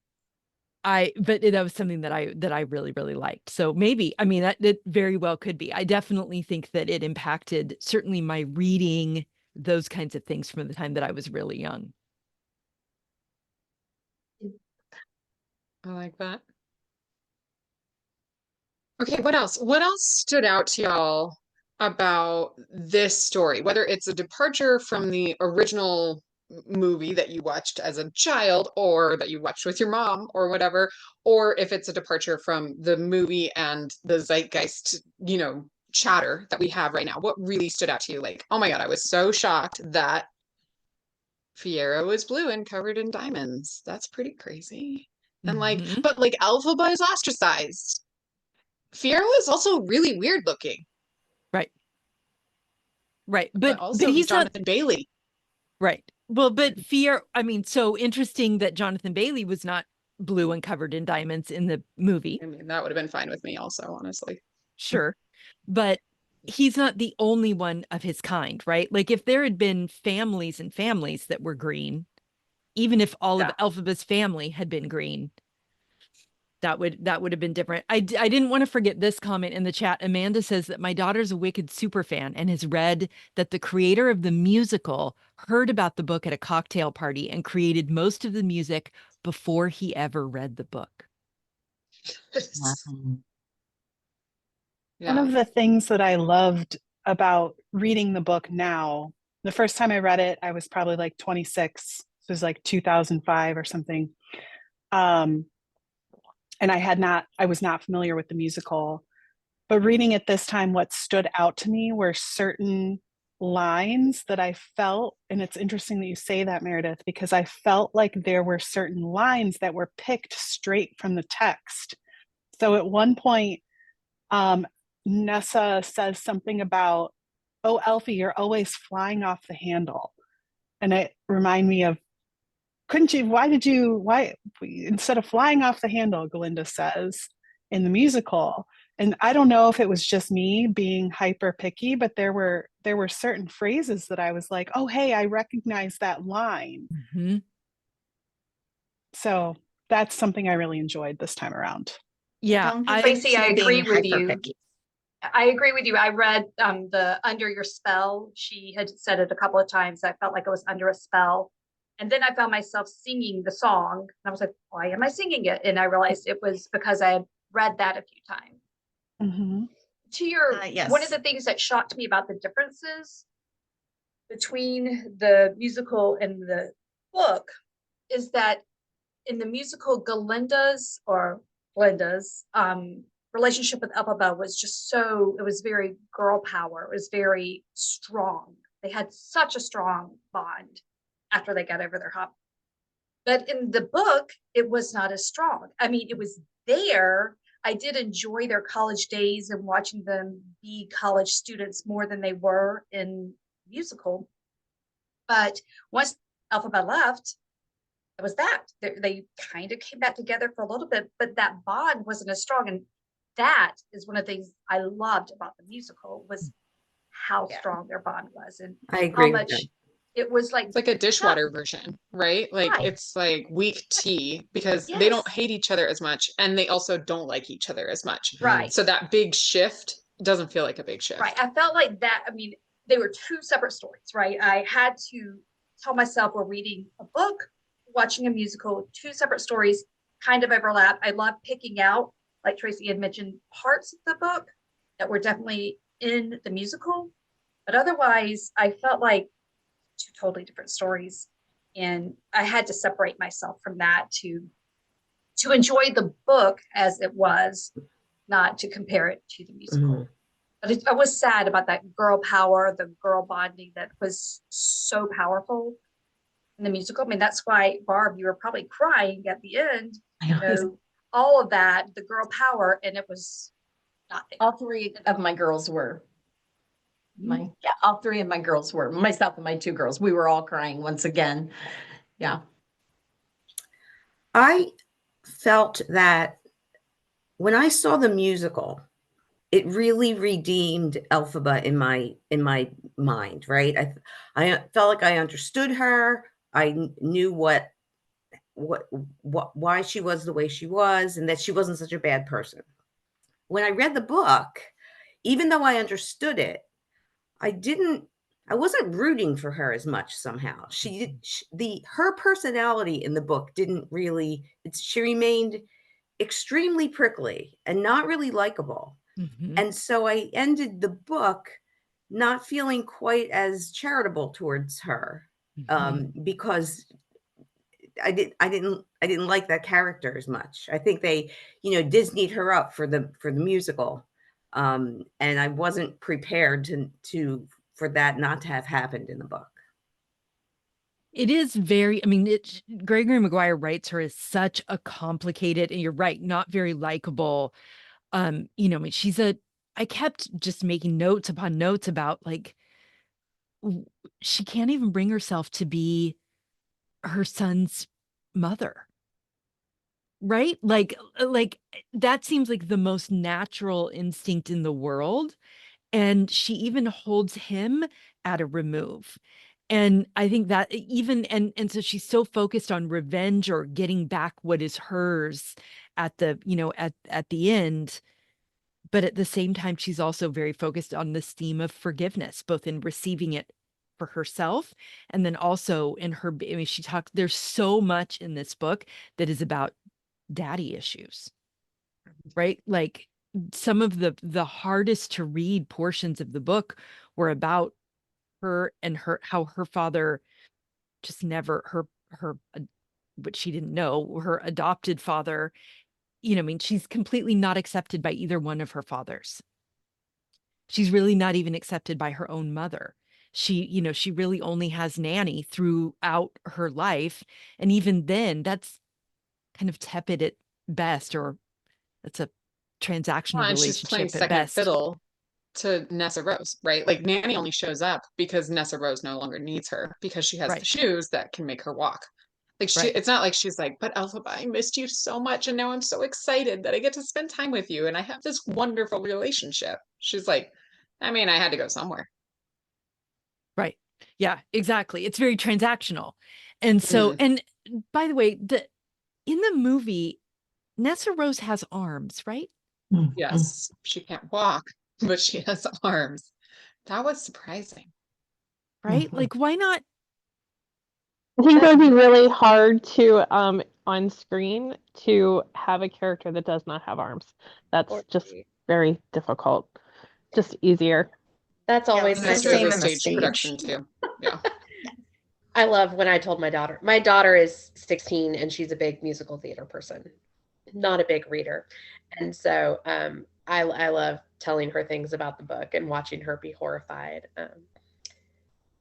that was something that I really, really liked. So maybe, I mean, that very well could be. I definitely think that it impacted certainly my reading, those kinds of things from the time that I was really young. I like that. Okay, what else? What else stood out to y'all about this story? Whether it's a departure from the original movie that you watched as a child, or that you watched with your mom, or whatever, or if it's a departure from the movie and the zeitgeist, you know, chatter that we have right now. What really stood out to you? Like, oh my God, I was so shocked that Fiero was blue and covered in diamonds. That's pretty crazy. And like, but like Elphaba is ostracized. Fiero is also really weird looking. Right. Right. But also he's Jonathan Bailey. Right. Well, but I mean, so interesting that Jonathan Bailey was not blue and covered in diamonds in the movie. I mean, that would have been fine with me also, honestly. Sure. But he's not the only one of his kind, right? Like if there had been families and families that were green, even if all of Elphaba's family had been green, that would have been different. I didn't want to forget this comment in the chat. Amanda says that my daughter's a Wicked super fan and has read that the creator of the musical heard about the book at a cocktail party and created most of the music before he ever read the book. One of the things that I loved about reading the book now, the first time I read it, I was probably like 26. It was like 2005 or something. And I was not familiar with the musical. But reading it this time, what stood out to me were certain lines that I felt, and it's interesting that you say that, Meredith, because I felt like there were certain lines that were picked straight from the text. So at one point, Nessa says something about, "Oh, Elfie, you're always flying off the handle." And it reminded me of, why, instead of flying off the handle, Glinda says in the musical. And I don't know if it was just me being hyper picky, but there were certain phrases that I was like, oh, hey, I recognize that line. Mm-hmm. So that's something I really enjoyed this time around. Yeah, Tracy, I agree with you. I agree with you. I read the Under Your Spell. She had said it a couple of times. I felt like I was under a spell. And then I found myself singing the song. And I was like, why am I singing it? And I realized it was because I had read that a few times. Mm-hmm. To your, yes. One of the things that shocked me about the differences between the musical and the book is that in the musical, Glinda's relationship with Elphaba was just it was very girl power. It was very strong. They had such a strong bond after they got over their hump. But in the book, it was not as strong. I mean, it was there. I did enjoy their college days and watching them be college students more than they were in musical. But once Elphaba left, it was that. They kind of came back together for a little bit, but that bond wasn't as strong. And that is one of the things I loved about the musical was how strong their bond was and I agree how with much that. it was like. It's like a dishwater version, right? Like it's like weak tea because they don't hate each other as much and they also don't like each other as much. Right. So that big shift doesn't feel like a big shift. Right. I felt like that. I mean, they were two separate stories, right? I had to tell myself we're reading a book, watching a musical, two separate stories kind of overlap. I love picking out, like Tracy had mentioned, parts of the book that were definitely in the musical. But otherwise, I felt like two totally different stories. And I had to separate myself from that to enjoy the book as it was, not to compare it to the musical. Mm-hmm. But I was sad about that girl power, the girl bonding that was so powerful in the musical. I mean, that's why, Barb, you were probably crying at the end. You know, all of that, the girl power, and it was not there. All three of my girls were. All three of my girls were. Myself and my two girls. We were all crying once again. Yeah. I felt that when I saw the musical, it really redeemed Elphaba in my mind, right? I felt like I understood her. I knew why she was the way she was, and that she wasn't such a bad person. When I read the book, even though I understood it, I wasn't rooting for her as much somehow. Her personality in the book didn't really, she remained extremely prickly and not really likable. Mm-hmm. And so I ended the book not feeling quite as charitable towards her, because I didn't like that character as much. I think they, Disneyed her up for the musical. And I wasn't prepared for that not to have happened in the book. It is very, I mean, Gregory Maguire writes her as such a complicated, and you're right, not very likable. I mean, I kept just making notes upon notes about like, she can't even bring herself to be her son's mother. Right? Like that seems like the most natural instinct in the world. And she even holds him at a remove. And I think that even and so she's so focused on revenge or getting back what is hers at the, at the end. But at the same time, she's also very focused on this theme of forgiveness, both in receiving it for herself and then also in her, I mean, there's so much in this book that is about daddy issues, right? Like some of the hardest to read portions of the book were about her and how her father just never, but she didn't know, her adopted father, I mean, she's completely not accepted by either one of her fathers. She's really not even accepted by her own mother. She really only has nanny throughout her life. And even then, that's kind of tepid at best, or that's a transactional And she's playing relationship at second best. fiddle to Nessa Rose, right? Like Nanny only shows up because Nessa Rose no longer needs her because she has the shoes that can make her walk. Like it's not like she's like, but Elphaba, I missed you so much and now I'm so excited that I get to spend time with you and I have this wonderful relationship. She's like, I mean, I had to go somewhere. Right. Yeah, exactly. It's very transactional. And so, and by the way, in the movie, Nessa Rose has arms, right? Yes, she can't walk, but she has arms. That was surprising. Right? Like, why not? I think that would be really hard to on screen to have a character that does not have arms. That's just very difficult. Just easier. That's always And my that's true of the stage production too. Yeah. I love when I told my daughter is 16 and she's a big musical theater person, not a big reader. And so I love telling her things about the book and watching her be horrified.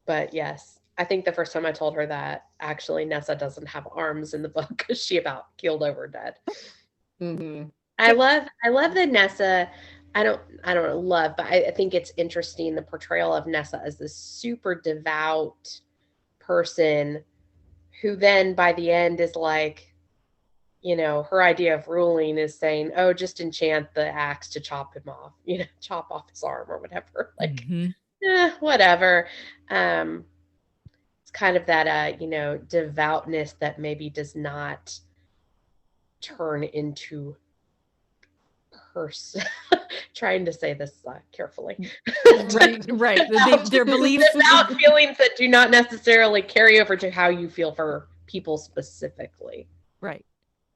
But yes, I think the first time I told her that actually Nessa doesn't have arms in the book because she about keeled over dead. I love that Nessa, I don't love, but I think it's interesting the portrayal of Nessa as this super devout person who then by the end is like, her idea of ruling is saying, oh, just enchant the axe to chop him off, chop off his arm or whatever. Like, whatever. It's kind of that, devoutness that maybe does not turn into person. Trying to say this carefully. Right. Their beliefs. Devout feelings that do not necessarily carry over to how you feel for people specifically.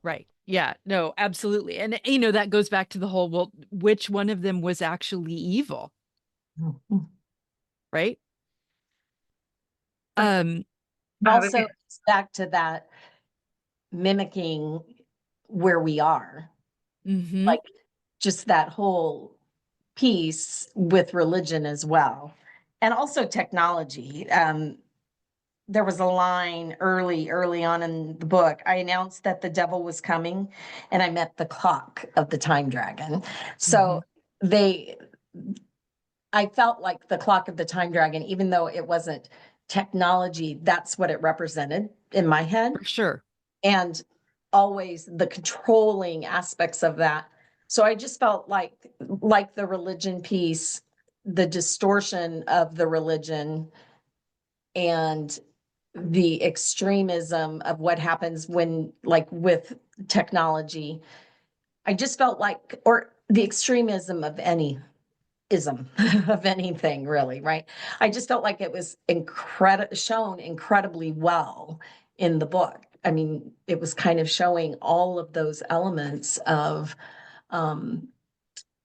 Right. Yeah, no, absolutely. And, that goes back to the whole, well, which one of them was actually evil? Right. Also, it's back to that mimicking where we are. Like just that whole piece with religion as well. And also technology. There was a line early on in the book. I announced that the devil was coming and I met the clock of the time dragon. So I felt like the clock of the time dragon, even though it wasn't technology, that's what it represented in my head. For sure. And always the controlling aspects of that. So I just felt like the religion piece, the distortion of the religion and the extremism of what happens when, like with technology, I just felt like, or the extremism of any ism of anything really, right? I just felt like it was shown incredibly well in the book. I mean, it was kind of showing all of those elements of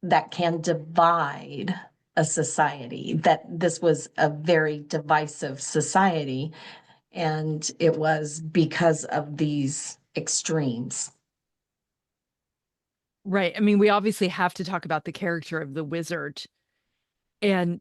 that can divide a society, that this was a very divisive society. And it was because of these extremes. Right. I mean, we obviously have to talk about the character of the wizard. And,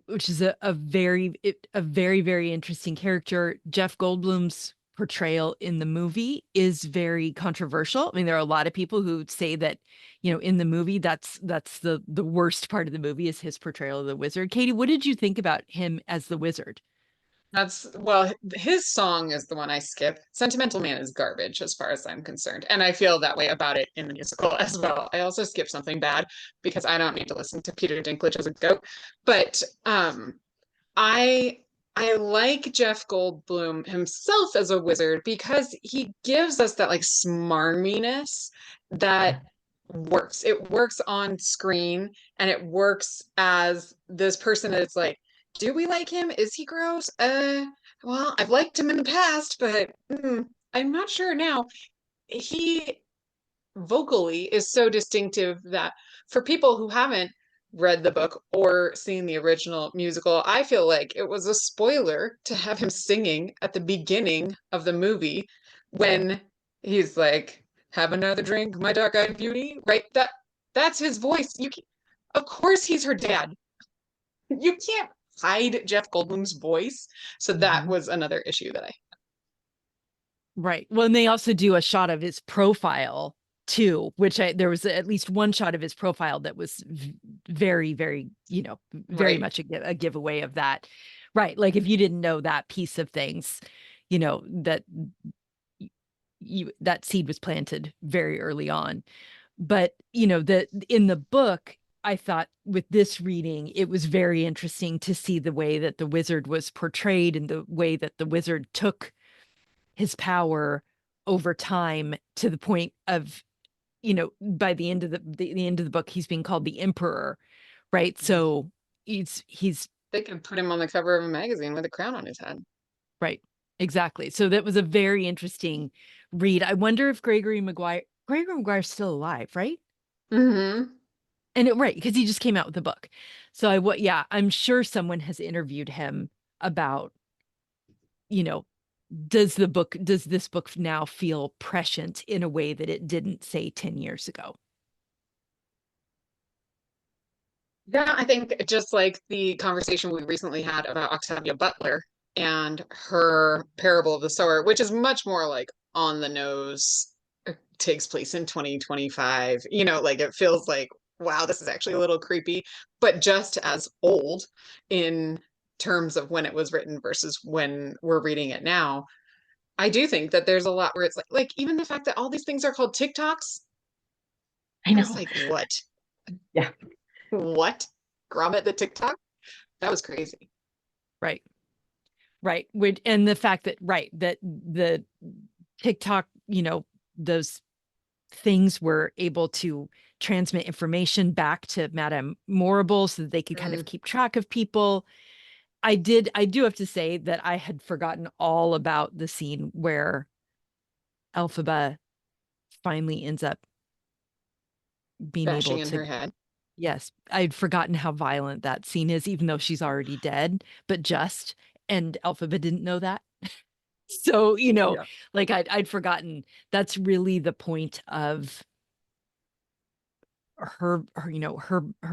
which is a very, very interesting character. Jeff Goldblum's portrayal in the movie is very controversial. I mean, there are a lot of people who say that, in the movie, that's the worst part of the movie is his portrayal of the wizard. Katie, what did you think about him as the wizard? His song is the one I skip. Sentimental Man is garbage as far as I'm concerned. And I feel that way about it in the musical as well. I also skip something bad because I don't need to listen to Peter Dinklage as a goat. But I I like Jeff Goldblum himself as a wizard because he gives us that like smarminess that works. It works on screen and it works as this person that's like, do we like him? Is he gross? Well, I've liked him in the past, but I'm not sure now. He vocally is so distinctive that for people who haven't read the book or seen the original musical, I feel like it was a spoiler to have him singing at the beginning of the movie when he's like, "Have another drink, my dark-eyed beauty." Right? That's his voice. Of course he's her dad. You can't hide Jeff Goldblum's voice. So that was another issue that I Right. Well, and they also do a shot of his profile too, which there was at least one shot of his profile that was very, very, very Right. much a giveaway of that. Right. Like if you didn't know that piece of things, that that seed was planted very early on. But, in the book, I thought with this reading, it was very interesting to see the way that the wizard was portrayed and the way that the wizard took his power over time to the point of, by the end of the end of the book, he's being called the emperor, right? So he's they could put him on the cover of a magazine with a crown on his head. right. Exactly. So that was a very interesting read. I wonder if Gregory Maguire's still alive, right? Mm-hmm. And right, because he just came out with a book. So I'm sure someone has interviewed him about, does this book now feel prescient in a way that it didn't, say, 10 years ago? Yeah, I think just like the conversation we recently had about Octavia Butler and her Parable of the Sower, which is much more like on the nose, takes place in 2025. Like it feels like, wow, this is actually a little creepy, but just as old in terms of when it was written versus when we're reading it now. I do think that there's a lot where it's like even the fact that all these things are called TikToks. I know. It's like, what? Yeah. What? Grommet the TikTok? That was crazy. Right. Right. And the fact that, that the TikTok, those things were able to transmit information back to Madame Morrible so that they could kind of keep track of people. I do have to say that I had forgotten all about the scene where Elphaba finally ends up being Bashing able in to. her head. Yes, I'd forgotten how violent that scene is, even though she's already dead, and Elphaba didn't know that. So, like I'd forgotten that's really the point of her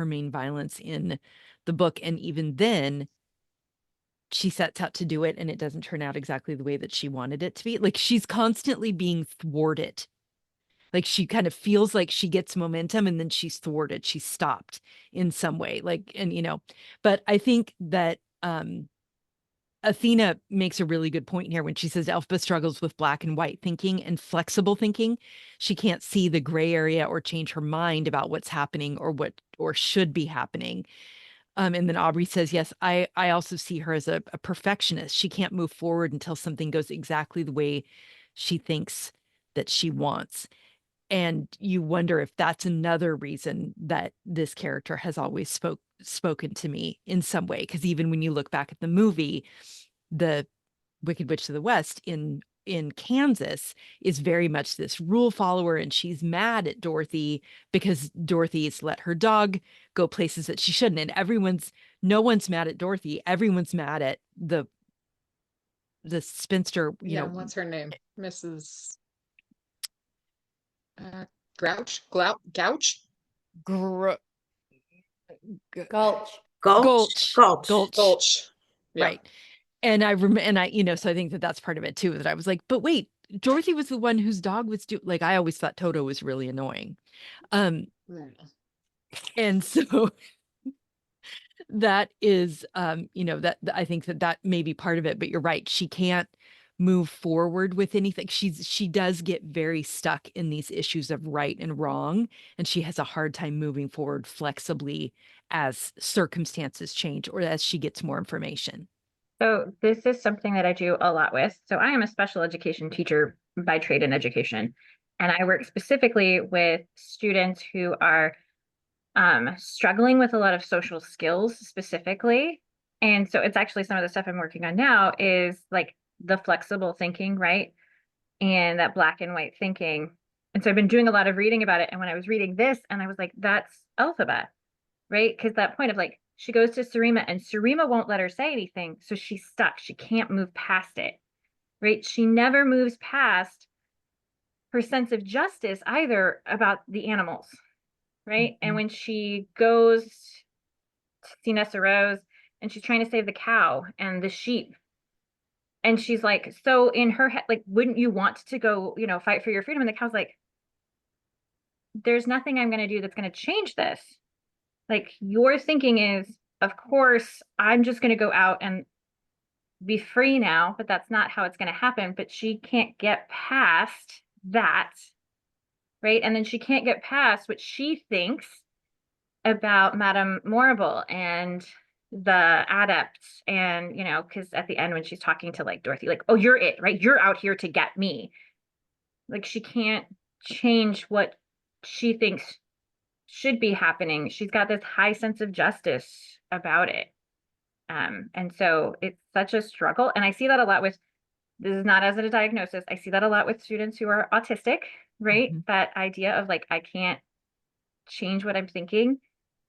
main violence in the book. And even then she sets out to do it and it doesn't turn out exactly the way that she wanted it to be. Like she's constantly being thwarted. Like she kind of feels like she gets momentum and then she's thwarted. She's stopped in some way. But I think that Athena makes a really good point here when she says Elphaba struggles with black and white thinking and flexible thinking. She can't see the gray area or change her mind about what's happening or should be happening. And then Aubrey says, yes, I also see her as a perfectionist. She can't move forward until something goes exactly the way she thinks that she wants. And you wonder if that's another reason that this character has always spoken to me in some way. Because even when you look back at the movie, the Wicked Witch of the West in Kansas is very much this rule follower, and she's mad at Dorothy because Dorothy's let her dog go places that she shouldn't. And no one's mad at Dorothy. Everyone's mad at the spinster, what's her name? Mrs. Grouch? Gouch? Gulch. Gulch. Yeah. Right. And so I think that that's part of it too, that I was like, but wait, Dorothy was the one whose dog was like, I always thought Toto was really annoying. And so that is, that I think that may be part of it, but you're right. She can't move forward with anything. She does get very stuck in these issues of right and wrong, and she has a hard time moving forward flexibly as circumstances change or as she gets more information. So this is something that I do a lot with. So I am a special education teacher by trade in education. And I work specifically with students who are struggling with a lot of social skills specifically. And so it's actually some of the stuff I'm working on now is like the flexible thinking, right? And that black and white thinking. And so I've been doing a lot of reading about it. And when I was reading this, and I was like, that's alphabet, right? Because that point of like, she goes to Sarima and Sarima won't let her say anything. So she's stuck. She can't move past it, right? She never moves past her sense of justice either about the animals, right? And when she goes to see Nessa Rose and she's trying to save the cow and the sheep, and she's like, so in her head, like, wouldn't you want to go, fight for your freedom? And the cow's like, there's nothing I'm going to do that's going to change this. Like, your thinking is, of course, I'm just going to go out and be free now, but that's not how it's going to happen. But she can't get past that, right? And then she can't get past what she thinks about Madame Morrible and the adepts. And, because at the end when she's talking to like Dorothy, like, oh, you're it, right? You're out here to get me. Like, she can't change what she thinks should be happening. She's got this high sense of justice about it. And so it's such a struggle. And I see that a lot with, this is not as a diagnosis, I see that a lot with students who are autistic, right? That idea of like, I can't change what I'm thinking.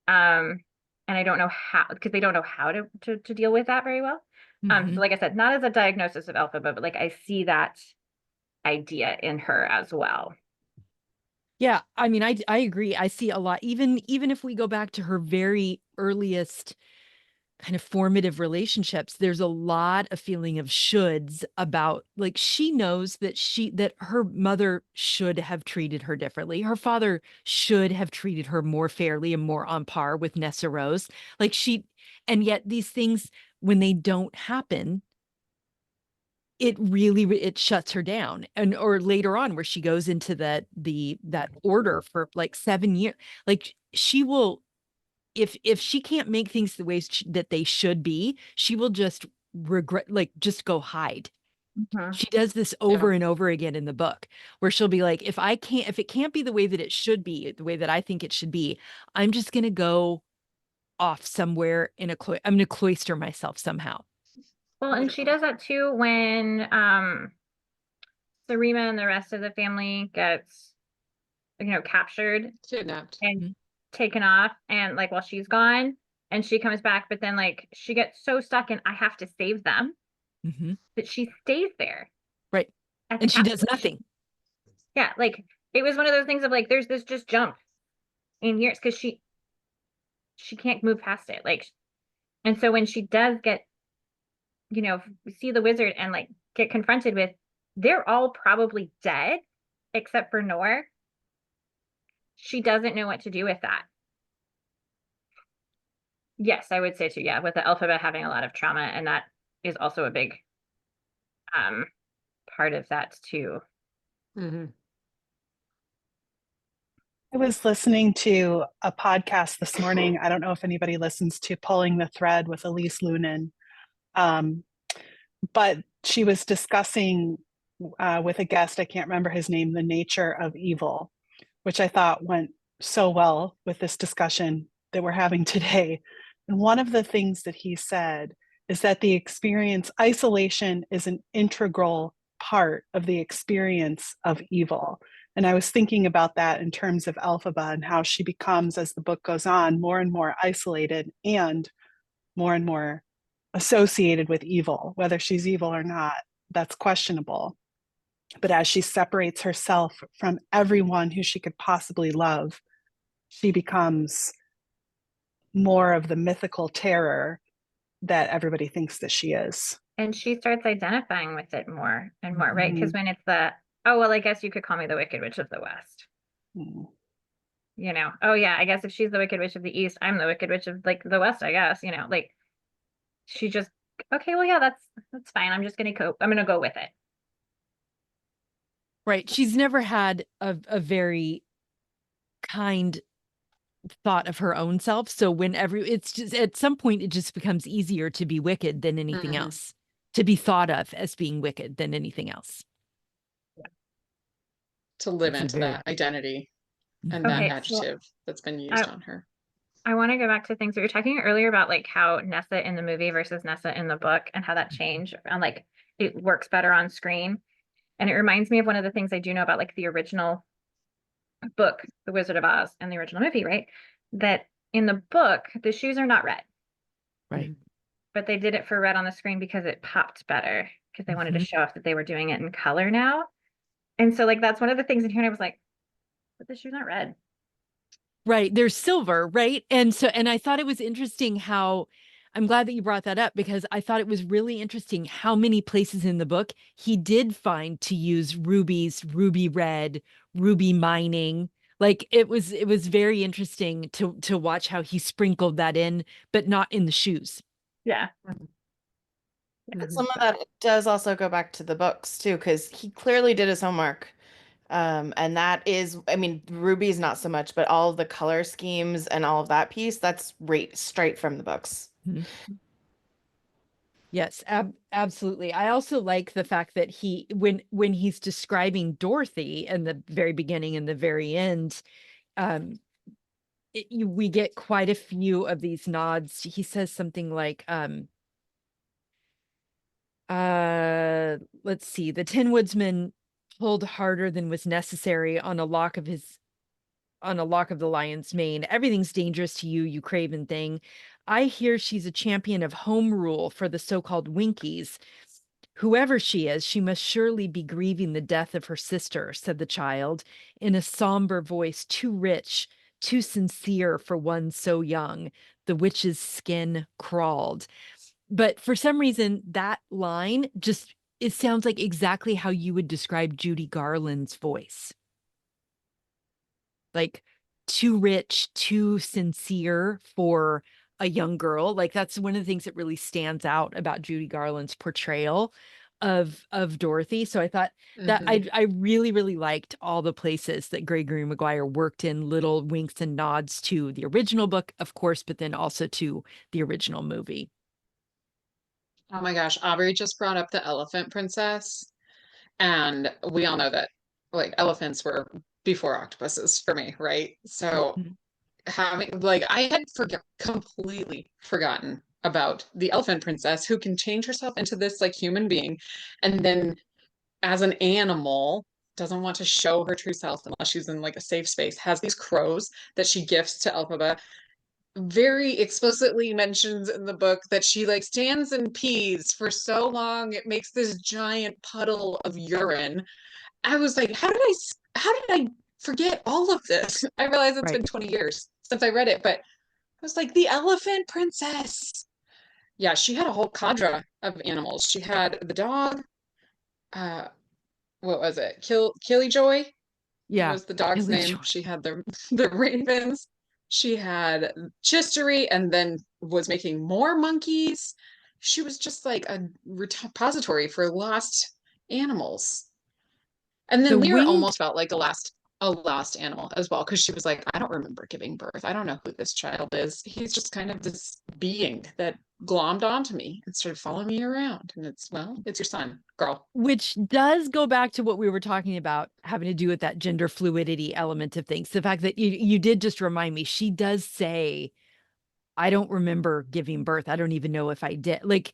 And I don't know how, because they don't know how to deal with that very well. So like I said, not as a diagnosis of alphabet, but like I see that idea in her as well. Yeah, I mean, I agree. I see a lot, even if we go back to her very earliest kind of formative relationships, there's a lot of feeling of shoulds about, like, she knows that her mother should have treated her differently. Her father should have treated her more fairly and more on par with Nessa Rose. Like, and yet these things, when they don't happen, it shuts her down. And or later on where she goes into that order for like 7 years, like she will, if she can't make things the way that they should be, she will just regret, like just go hide. She does this over and over again in the book, where she'll be like, if it can't be the way that it should be, the way that I think it should be, I'm just going to go off somewhere I'm going to cloister myself somehow. Well, and she does that too when Sarima and the rest of the family gets, captured, kidnapped, and taken off, and like while she's gone, and she comes back, but then like she gets so stuck in I have to save them that she stays there. Right. And she does nothing. Yeah, like it was one of those things of like there's this just jump in years because she can't move past it. Like, and so when she does get, see the wizard and like get confronted with, they're all probably dead except for Noor. She doesn't know what to do with that. Yes, I would say too. Yeah, with the alphabet having a lot of trauma, and that is also a big part of that too. I was listening to a podcast this morning. I don't know if anybody listens to Pulling the Thread with Elise Lunan, but she was discussing with a guest, I can't remember his name, the nature of evil, which I thought went so well with this discussion that we're having today. And one of the things that he said is that isolation is an integral part of the experience of evil. And I was thinking about that in terms of Elphaba and how she becomes, as the book goes on, more and more isolated and more associated with evil. Whether she's evil or not, that's questionable. But as she separates herself from everyone who she could possibly love, she becomes more of the mythical terror that everybody thinks that she is. And she starts identifying with it more and more, right? Because when it's oh, well, I guess you could call me the Wicked Witch of the West. Oh yeah, I guess if she's the Wicked Witch of the East, I'm the Wicked Witch of like the West, I guess, like she just, okay, well, yeah, that's fine. I'm just going to cope. I'm going to go with it. Right. She's never had a very kind thought of her own self. So whenever it's just at some point, it just becomes easier to be wicked than anything else, to be thought of as being wicked than anything else. To live It's a into very- that identity and that Okay, so adjective that's been used on her. I want to go back to things we were talking earlier about, like how Nessa in the movie versus Nessa in the book and how that changed and like it works better on screen. And it reminds me of one of the things I do know about like the original book, The Wizard of Oz, and the original movie, right? That in the book, the shoes are not red. Right. But they did it for red on the screen because it popped better, because they wanted to show off that they were doing it in color now. And so like that's one of the things in here, and I was like, but the shoes aren't red. Right. There's silver, right? And so, and I thought it was interesting how, I'm glad that you brought that up, because I thought it was really interesting how many places in the book he did find to use rubies, ruby red, ruby mining. Like it was very interesting to watch how he sprinkled that in, but not in the shoes. Yeah. But some of that does also go back to the books too, because he clearly did his homework. And that is, I mean, Ruby's not so much, but all of the color schemes and all of that piece, that's right straight from the books. Yes, absolutely. I also like the fact that he, when he's describing Dorothy in the very beginning and the very end, we get quite a few of these nods. He says something like, let's see, the Tin Woodsman pulled harder than was necessary on a lock of the lion's mane. Everything's dangerous to you, you craven thing. I hear she's a champion of home rule for the so-called Winkies. Whoever she is, she must surely be grieving the death of her sister, said the child, in a somber voice too rich, too sincere for one so young. The witch's skin crawled. But for some reason, that line just, it sounds like exactly how you would describe Judy Garland's voice. Like too rich, too sincere for a young girl. Like that's one of the things that really stands out about Judy Garland's portrayal of Dorothy. So I thought that I really, really liked all the places that Gregory Maguire worked in, little winks and nods to the original book, of course, but then also to the original movie. Oh my gosh, Aubrey just brought up the elephant princess. And we all know that like elephants were before octopuses for me, right? So having like I had completely forgotten about the elephant princess who can change herself into this like human being and then as an animal doesn't want to show her true self unless she's in like a safe space, has these crows that she gifts to Elphaba, very explicitly mentions in the book that she like stands and pees for so long it makes this giant puddle of urine. I was like, how did I forget all of this? I realize it's been 20 years since I read it, but I was like, the elephant princess. Yeah, she had a whole cadre of animals. She had the dog, what was it? Killyjoy? Yeah. Was the dog's name. She had the ravens. She had Chistery and then was making more monkeys. She was just like a repository for lost animals. And then Lear almost felt like a lost animal as well, because she was like, I don't remember giving birth. I don't know who this child is. He's just kind of this being that glommed onto me and started following me around. And it's your son, girl. Which does go back to what we were talking about, having to do with that gender fluidity element of things. The fact that you did just remind me, she does say, I don't remember giving birth. I don't even know if I did. Like,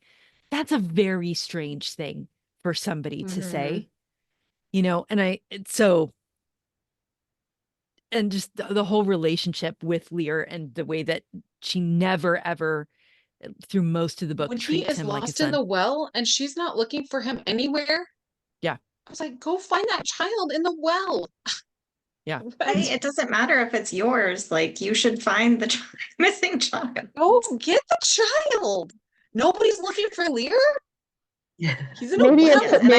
that's a very strange thing for somebody to say, you know, and just the whole relationship with Lear and the way that she never, ever, through most of the book, When he treats is him like a lost in son. the well and she's not looking for him anywhere. Yeah. I was like, go find that child in the well. Yeah. Hey, it doesn't matter if it's yours. Like you should find the missing child. Go get the child. Nobody's looking for Lear. He's in a Maybe well. and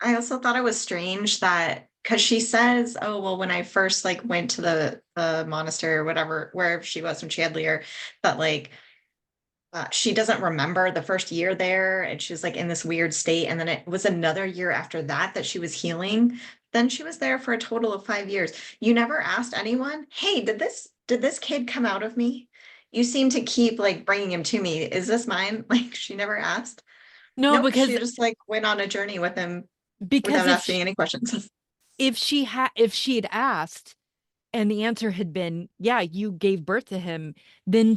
I also thought it was strange that because she says, oh, well, when I first like went to the monastery or whatever, wherever she was when she had Lear, that like she doesn't remember the first year there, and she was like in this weird state. And then it was another year after that that she was healing. Then she was there for a total of 5 years. You never asked anyone, hey, did this kid come out of me? You seem to keep like bringing him to me. Is this mine? Like she never asked. No, Nope, because she just like went on a journey with him because without asking any questions. if she had asked and the answer had been, yeah, you gave birth to him, then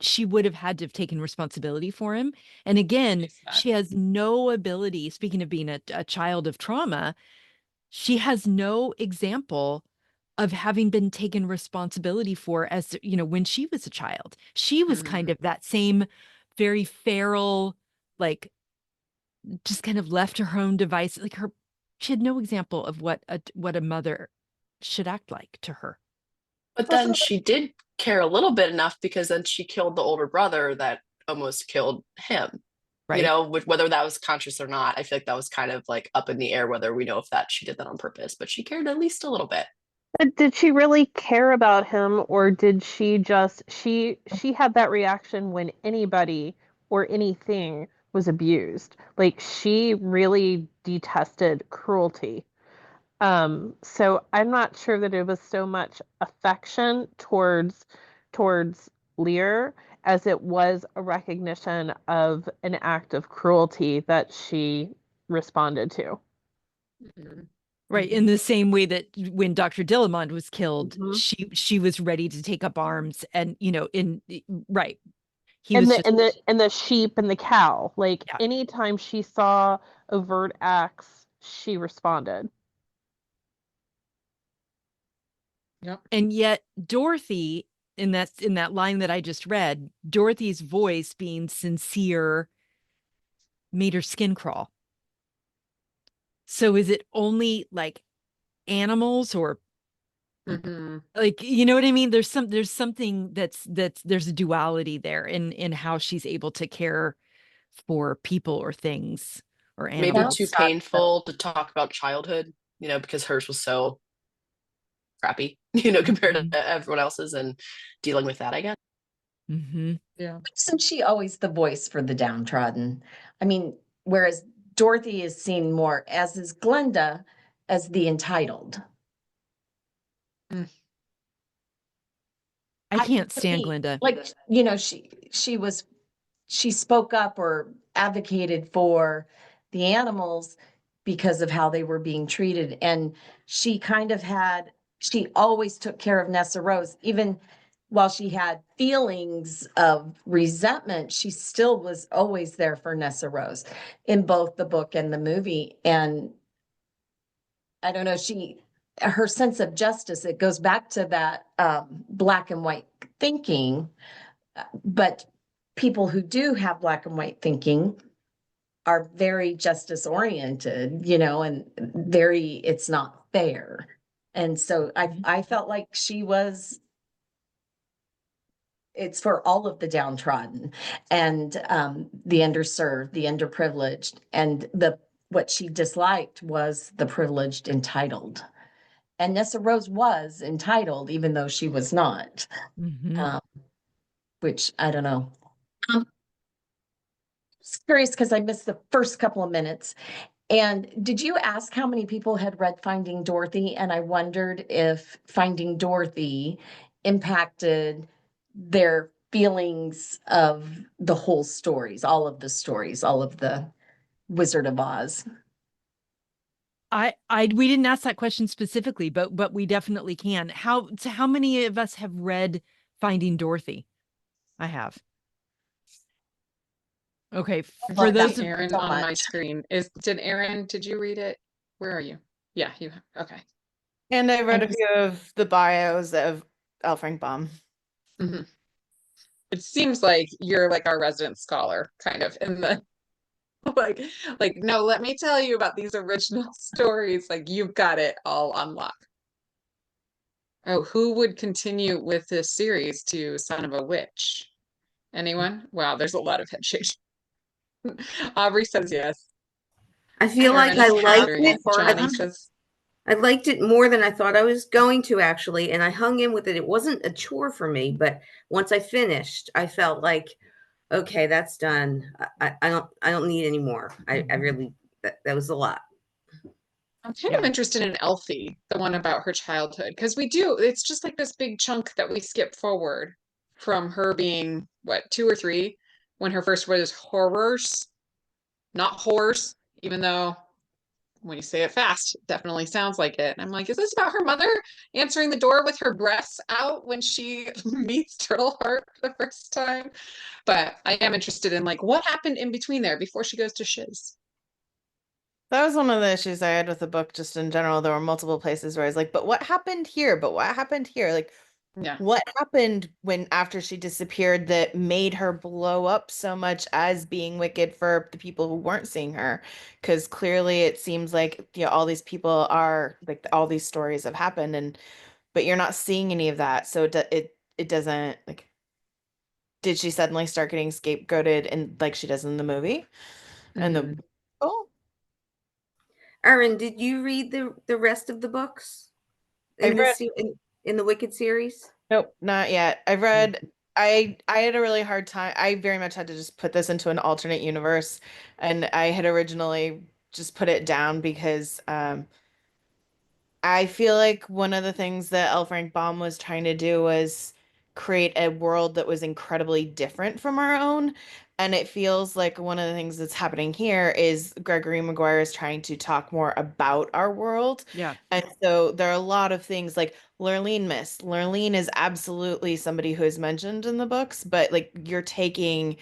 she would have had to have taken responsibility for him. And again, she has no ability, speaking of being a child of trauma, she has no example of having been taken responsibility for as, you know, when she was a child. She was kind of that same very feral, like just kind of left to her own device. Like she had no example of what a mother should act like to her. But then she did care a little bit enough, because then she killed the older brother that almost killed him. Right. You know, whether that was conscious or not, I feel like that was kind of like up in the air whether we know if that she did that on purpose, but she cared at least a little bit. But did she really care about him, or did she just she had that reaction when anybody or anything was abused? Like she really detested cruelty. So I'm not sure that it was so much affection towards Lear as it was a recognition of an act of cruelty that she responded to. Right. In the same way that when Dr. Dillamond was killed, Mhm. she was ready to take up arms and, you know, right. He And was the just and the sheep and the cow. Like Yeah. anytime she saw overt acts, she responded. Yep. And yet Dorothy, in that line that I just read, Dorothy's voice being sincere made her skin crawl. So is it only like animals or like, you know what I mean? There's something there's a duality there in how she's able to care for people or things or Maybe animals. too painful to talk about childhood, you know, because hers was so crappy, you know, compared to everyone else's, and dealing with that, I guess. Yeah. Isn't she always the voice for the downtrodden? I mean, whereas Dorothy is seen more, as is Glenda, as the entitled. I can't stand Glenda. Like, you know, she spoke up or advocated for the animals because of how they were being treated. And she she always took care of Nessa Rose. Even while she had feelings of resentment, she still was always there for Nessa Rose in both the book and the movie. And I don't know, her sense of justice, it goes back to that black and white thinking, but people who do have black and white thinking are very justice oriented, you know, and it's not fair. And so I felt like it's for all of the downtrodden and the underserved, the underprivileged, and what she disliked was the privileged entitled. And Nessa Rose was entitled, even though she was not. Which I don't know. Just curious because I missed the first couple of minutes. And did you ask how many people had read Finding Dorothy? And I wondered if Finding Dorothy impacted their feelings of the whole stories, all of the stories, all of the Wizard of Oz. We didn't ask that question specifically, but we definitely can. How many of us have read Finding Dorothy? I have. Okay, for those of Aaron on my screen did you read it? Where are you? Yeah, you have. Okay. And I read a few of the bios of L. Frank Baum. It seems like you're like our resident scholar, kind of in the like, no, let me tell you about these original stories. Like you've got it all on lock. Oh, who would continue with this series to Son of a Witch? Anyone? Wow, there's a lot of head shaking. Aubrey says yes. I feel like I Aaron's like considering it. Johnny says I liked it more than I thought I was going to actually, and I hung in with it. It wasn't a chore for me, but once I finished, I felt like, okay, that's done. I don't need any more. I really that was a lot. I'm kind of interested in Elfie, the one about her childhood, because it's just like this big chunk that we skip forward from her being, what, 2 or 3, when her first word is horrors, not horse, even though when you say it fast, it definitely sounds like it. And I'm like, is this about her mother answering the door with her breasts out when she meets Turtleheart for the first time? But I am interested in like what happened in between there before she goes to Shiz. That was one of the issues I had with the book, just in general. There were multiple places where I was like, but what happened here? But what happened here? Like, Yeah. what happened when after she disappeared that made her blow up so much as being wicked for the people who weren't seeing her? Because clearly it seems like, all these people are like all these stories have happened, and but you're not seeing any of that. So it doesn't like. Did she suddenly start getting scapegoated and like she does in the movie? And the oh, Erin, did you read the rest of the books I've in read. in the Wicked series? Nope, not yet. I've read. I had a really hard time. I very much had to just put this into an alternate universe, and I had originally just put it down because I feel like one of the things that L. Frank Baum was trying to do was create a world that was incredibly different from our own. And it feels like one of the things that's happening here is Gregory Maguire is trying to talk more about our world. Yeah. And so there are a lot of things like Lurleen Miss. Lurleen is absolutely somebody who is mentioned in the books, but like you're taking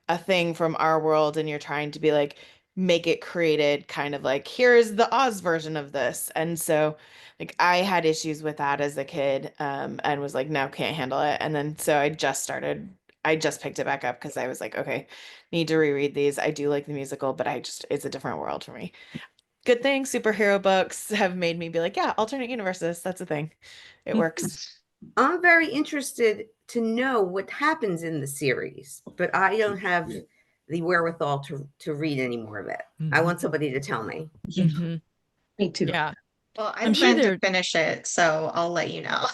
a thing from our world and you're trying to be like, make it created kind of like, here's the Oz version of this. And so like I had issues with that as a kid, and was like, no, can't handle it. And then so I just picked it back up because I was like, okay, need to reread these. I do like the musical, but it's a different world for me. Good thing superhero books have made me be like, yeah, alternate universes, that's a thing. It works. I'm very interested to know what happens in the series, but I don't have the wherewithal to read any more of it. I want somebody to tell me. Me too. Yeah. Well, I I'm sure plan to they're finish it, so I'll let you know.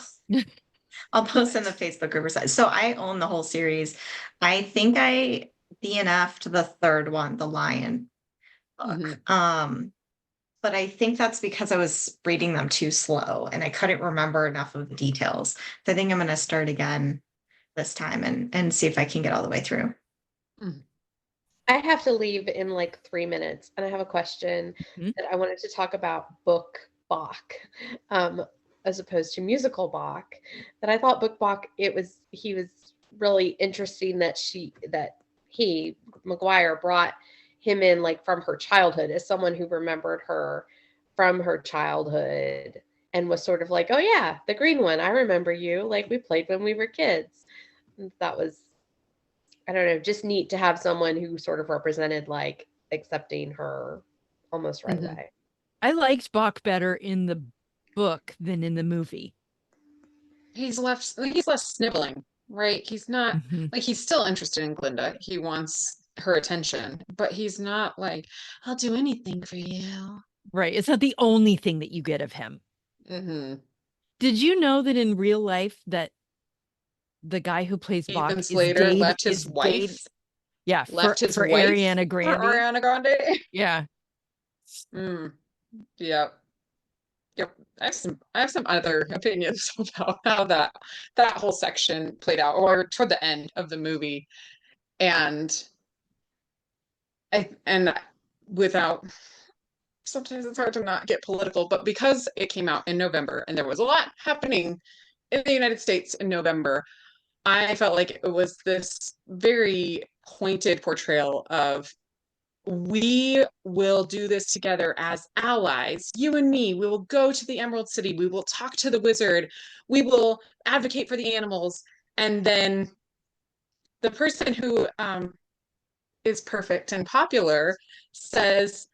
I'll post in the Facebook group or something. So I own the whole series. I think I DNF'd the third one, the Lion book. But I think that's because I was reading them too slow and I couldn't remember enough of the details. So I think I'm going to start again this time and see if I can get all the way through. I have to leave in like 3 minutes, and I have a question that I wanted to talk about book Bach, as opposed to musical Bach. That I thought book Bach, he was really interesting that Maguire brought him in like from her childhood as someone who remembered her from her childhood and was sort of like, oh yeah, the green one, I remember you. Like we played when we were kids. And that was, I don't know, just neat to have someone who sort of represented like accepting her almost right away. I liked Bach better in the book than in the movie. He's less sniveling, right? He's not like he's still interested in Glinda. He wants her attention, but he's not like, I'll do anything for you. Right. It's not the only thing that you get of him. Did you know that in real life that the guy who plays Bach Ethan is Slater left his wife. Yeah, Left his for wife Ariana Grande. For Ariana Grande. Yeah. Yep. Yep. I have some other opinions about how that whole section played out, or toward the end of the movie. And without, sometimes it's hard to not get political, but because it came out in November and there was a lot happening in the United States in November, I felt like it was this very pointed portrayal of, we will do this together as allies, you and me. We will go to the Emerald City. We will talk to the wizard. We will advocate for the animals. And then the person who is perfect and popular says,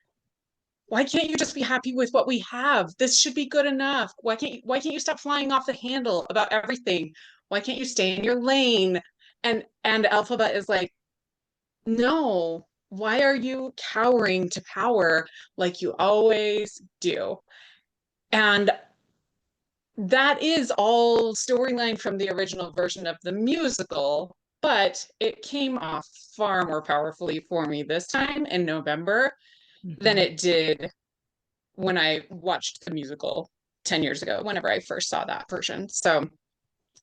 why can't you just be happy with what we have? This should be good enough. Why can't you stop flying off the handle about everything? Why can't you stay in your lane? And Alphabet is like, no, why are you cowering to power like you always do? And that is all storyline from the original version of the musical, but it came off far more powerfully for me this time in November than it did when I watched the musical 10 years ago, whenever I first saw that version. So,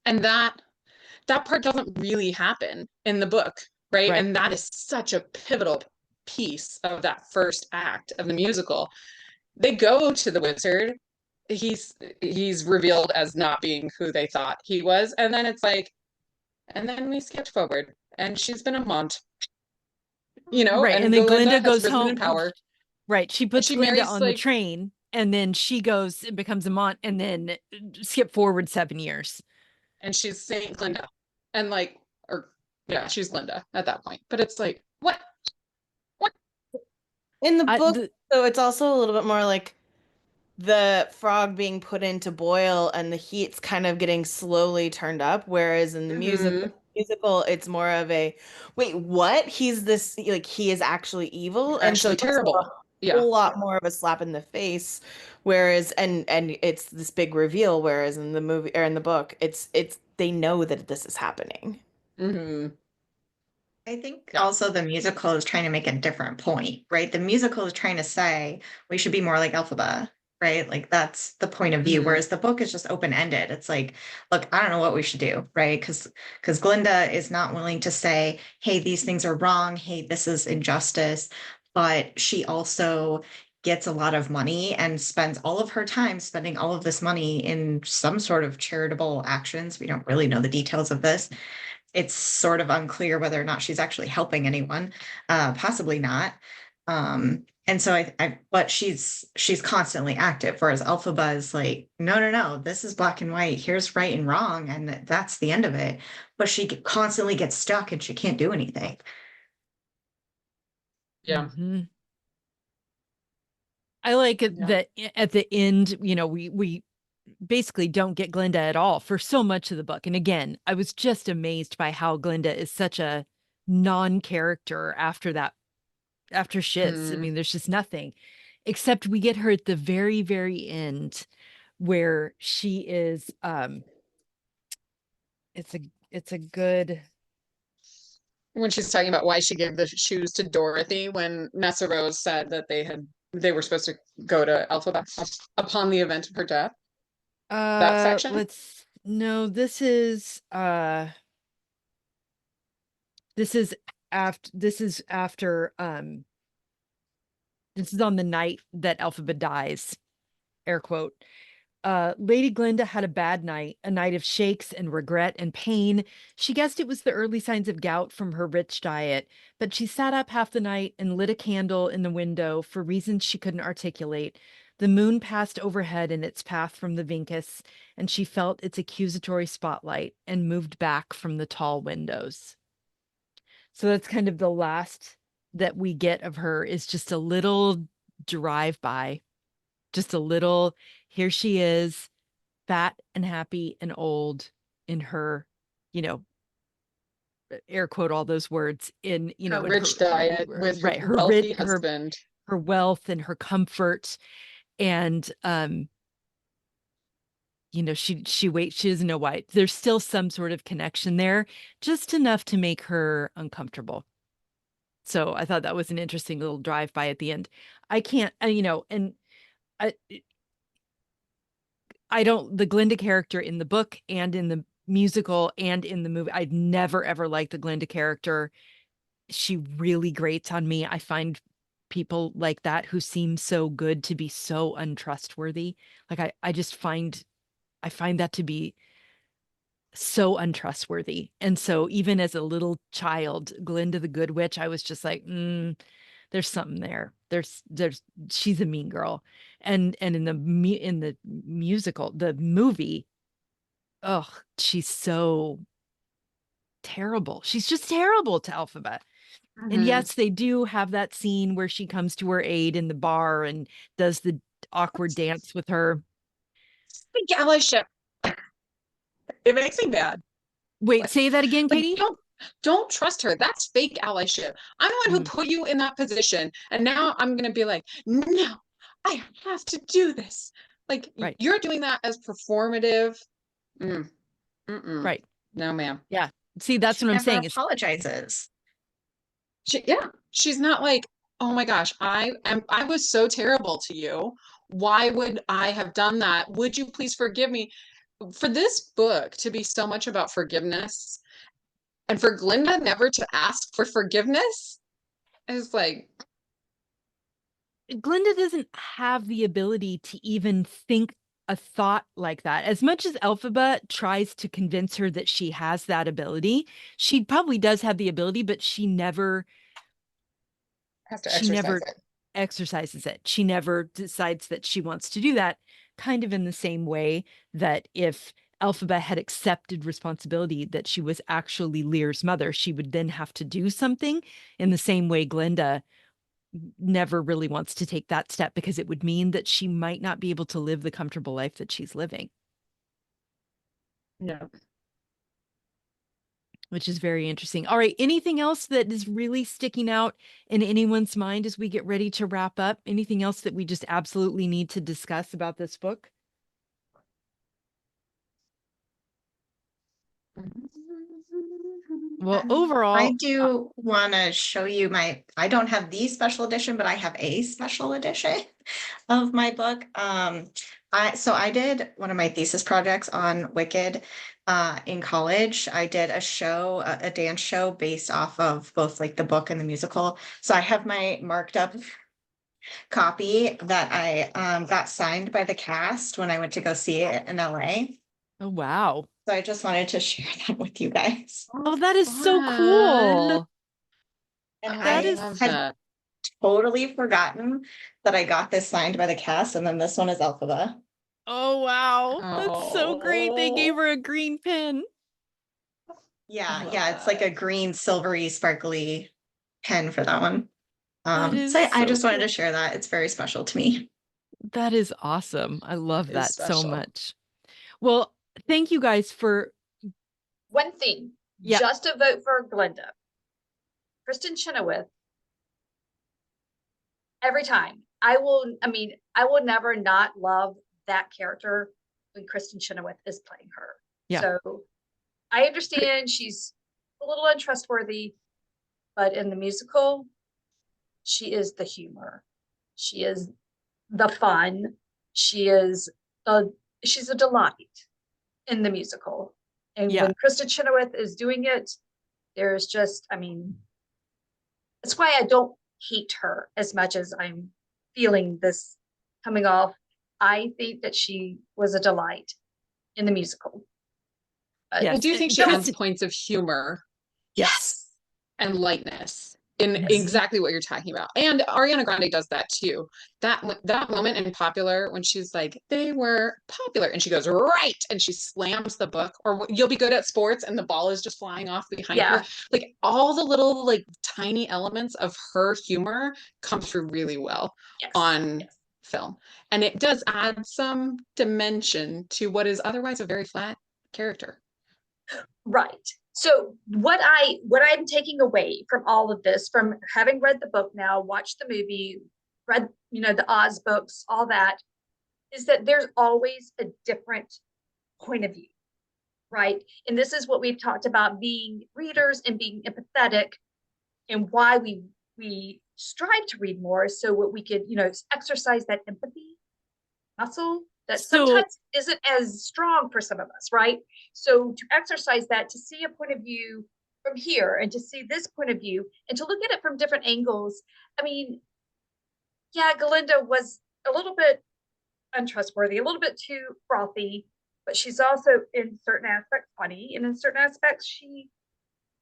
and that part doesn't really happen in the book, right? And that is such a pivotal piece of that first act of the musical. They go to the wizard. He's revealed as not being who they thought he was, and then it's like, and then we skip forward, and she's been a month, Right, and and then Glinda Glinda has goes risen in home. power. Right, she puts she Glinda marries, on the like- train, and then she goes and becomes a Mont, and then skip forward 7 years. And she's Saint Glinda, and like, or yeah, she's Glinda at that point. But it's like, what? In the book, so it's also a little bit more like the frog being put into boil and the heat's kind of getting slowly turned up, whereas in the musical, it's more of a, wait, what? He's this, like, he is actually evil, and so Actually it's also terrible. a whole lot more of a slap in the face, whereas and it's this big reveal, whereas in the movie or in the book, it's they know that this is happening. I think also the musical is trying to make a different point, right? The musical is trying to say we should be more like Elphaba, right? Like that's the point of view. Whereas the book is just open-ended. It's like, look, I don't know what we should do, right? Because Glinda is not willing to say, hey, these things are wrong. Hey, this is injustice. But she also gets a lot of money and spends all of her time spending all of this money in some sort of charitable actions. We don't really know the details of this. It's sort of unclear whether or not she's actually helping anyone, possibly not. And so but she's constantly active, whereas Elphaba is like, no, this is black and white. Here's right and wrong, and that's the end of it. But she constantly gets stuck and she can't do anything. Yeah. I like it that at the end, we basically don't get Glinda at all for so much of the book. And again, I was just amazed by how Glinda is such a non-character after Shiz. I mean, there's just nothing, except we get her at the very, very end where she is, it's a good. When she's talking about why she gave the shoes to Dorothy when Nessa Rose said that they were supposed to go to Elphaba upon the event of her death. That section? This is after this is on the night that Elphaba dies, air quote. Lady Glinda had a bad night, a night of shakes and regret and pain. She guessed it was the early signs of gout from her rich diet, but she sat up half the night and lit a candle in the window for reasons she couldn't articulate. The moon passed overhead in its path from the Vincus, and she felt its accusatory spotlight and moved back from the tall windows. So that's kind of the last that we get of her, is just a little drive-by. Just a little, here she is, fat and happy and old in her, air quote all those words, in, her rich diet with her wealthy husband. Her wealth and her comfort. And, she doesn't know why. There's still some sort of connection there, just enough to make her uncomfortable. So I thought that was an interesting little drive-by at the end. I can't, and I don't, the Glinda character in the book and in the musical and in the movie, I'd never ever liked the Glinda character. She really grates on me. I find people like that who seem so good to be so untrustworthy. Like I find that to be so untrustworthy. And so even as a little child, Glinda the Good Witch, I was just like, there's something there. She's a mean girl. And in the musical, the movie, she's so terrible. She's just terrible to Elphaba. And yes, they do have that scene where she comes to her aid in the bar and does the awkward dance with her. Fake allyship. It makes me mad. Wait, say that again, Katie? Don't trust her. That's fake allyship. I'm the one who put you in that position, and now I'm gonna be like, no, I have to do this. Like Right. you're doing that as performative. Right. No, ma'am. Yeah. See, that's She what I'm never saying. apologizes. She's not like, oh my gosh, I was so terrible to you. Why would I have done that? Would you please forgive me? For this book to be so much about forgiveness and for Glinda never to ask for forgiveness is like, Glinda doesn't have the ability to even think a thought like that. As much as Elphaba tries to convince her that she has that ability, she probably does have the ability, but she never has to she exercise never it. exercises it. She never decides that she wants to do that, kind of in the same way that if Elphaba had accepted responsibility that she was actually Lear's mother, she would then have to do something. In the same way, Glinda never really wants to take that step because it would mean that she might not be able to live the comfortable life that she's living. Yeah. Which is very interesting. All right. Anything else that is really sticking out in anyone's mind as we get ready to wrap up? Anything else that we just absolutely need to discuss about this book? Well, overall, I do want to show you I don't have the special edition, but I have a special edition of my book. I did one of my thesis projects on Wicked in college. I did a show, a dance show based off of both like the book and the musical. So I have my marked up copy that I got signed by the cast when I went to go see it in LA. Oh, wow. So I just wanted to share that with you guys. Oh, that is so cool. And That I is had totally forgotten that I got this signed by the cast, and then this one is Elphaba. Oh, wow. That's so great. They gave her a green pin. Yeah, it's like a green, silvery, sparkly pen for that one. That is I so just wanted cool. to share that. It's very special to me. That is awesome. I love It is that so special. much. Well, thank you guys for One thing, Yeah. just to vote for Glinda. Kristen Chenoweth, every time. I will never not love that character when Kristen Chenoweth is playing her. Yeah. So I understand she's a little untrustworthy, but in the musical, she is the humor. She is the fun. She's a delight in the musical. And Yeah. when Kristen Chenoweth is doing it, there's just, that's why I don't hate her as much as I'm feeling this coming off. I think that she was a delight in the musical. But I do think she Kristen- adds points of humor. Yes. And lightness in Yes. exactly what you're talking about. And Ariana Grande does that too. That moment in Popular when she's like, they were popular, and she goes, right, and she slams the book, or you'll be good at sports, and the ball is just flying off behind her. Like all the little like tiny elements of her humor come through really well on film. And it does add some dimension to what is otherwise a very flat character. Right. So what I'm taking away from all of this, from having read the book now, watched the movie, read, the Oz books, all that, is that there's always a different point of view, right? And this is what we've talked about, being readers and being empathetic, and why we strive to read more, so what we could, exercise that empathy muscle that sometimes isn't as strong for some of us, right? So to exercise that, to see a point of view from here, and to see this point of view, and to look at it from different angles. Glinda was a little bit untrustworthy, a little bit too frothy, but she's also in certain aspects funny, and in certain aspects she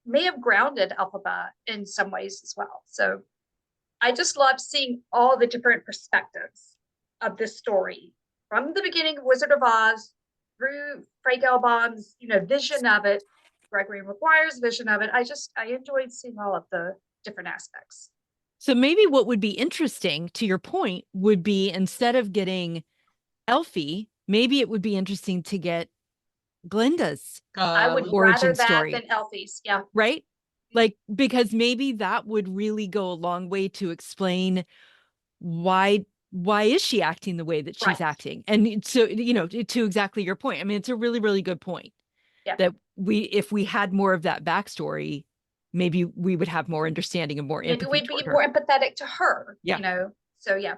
may have grounded Elphaba in some ways as well. So I just love seeing all the different perspectives of this story, from the beginning of Wizard of Oz through Frank Elbaum's, vision of it, Gregory Maguire's vision of it. I enjoyed seeing all of the different aspects. So maybe what would be interesting, to your point, would be instead of getting Elfie, maybe it would be interesting to get Glinda's I would origin rather that story. than Elfie's. Yeah. Right? Like, because maybe that would really go a long way to explain why why is she acting the way that she's Right. acting? And so, you know, to exactly your point. I mean, it's a really, really good point. Yeah. That if we had more of that backstory, maybe we would have more understanding and more Maybe empathy we'd be toward her. more empathetic to her, Yeah. you know? So yeah.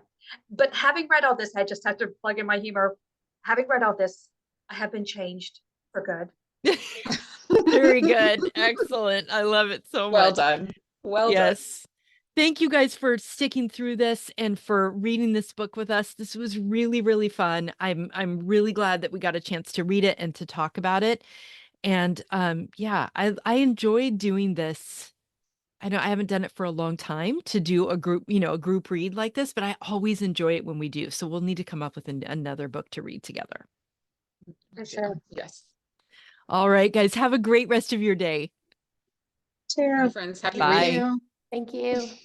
But having read all this, I just have to plug in my humor. Having read all this, I have been changed for good. Very good. Excellent. I love it so much. Well done. Well done. Yes. Thank you guys for sticking through this and for reading this book with us. This was really, really fun. I'm really glad that we got a chance to read it and to talk about it. And yeah, I enjoyed doing this. I know I haven't done it for a long time to do a group, you know, a group read like this, but I always enjoy it when we do. So we'll need to come up with another book to read together. For sure. Yes. All right, guys, have a great rest of your day. Bye, friends. Happy Bye. reading. Thank you.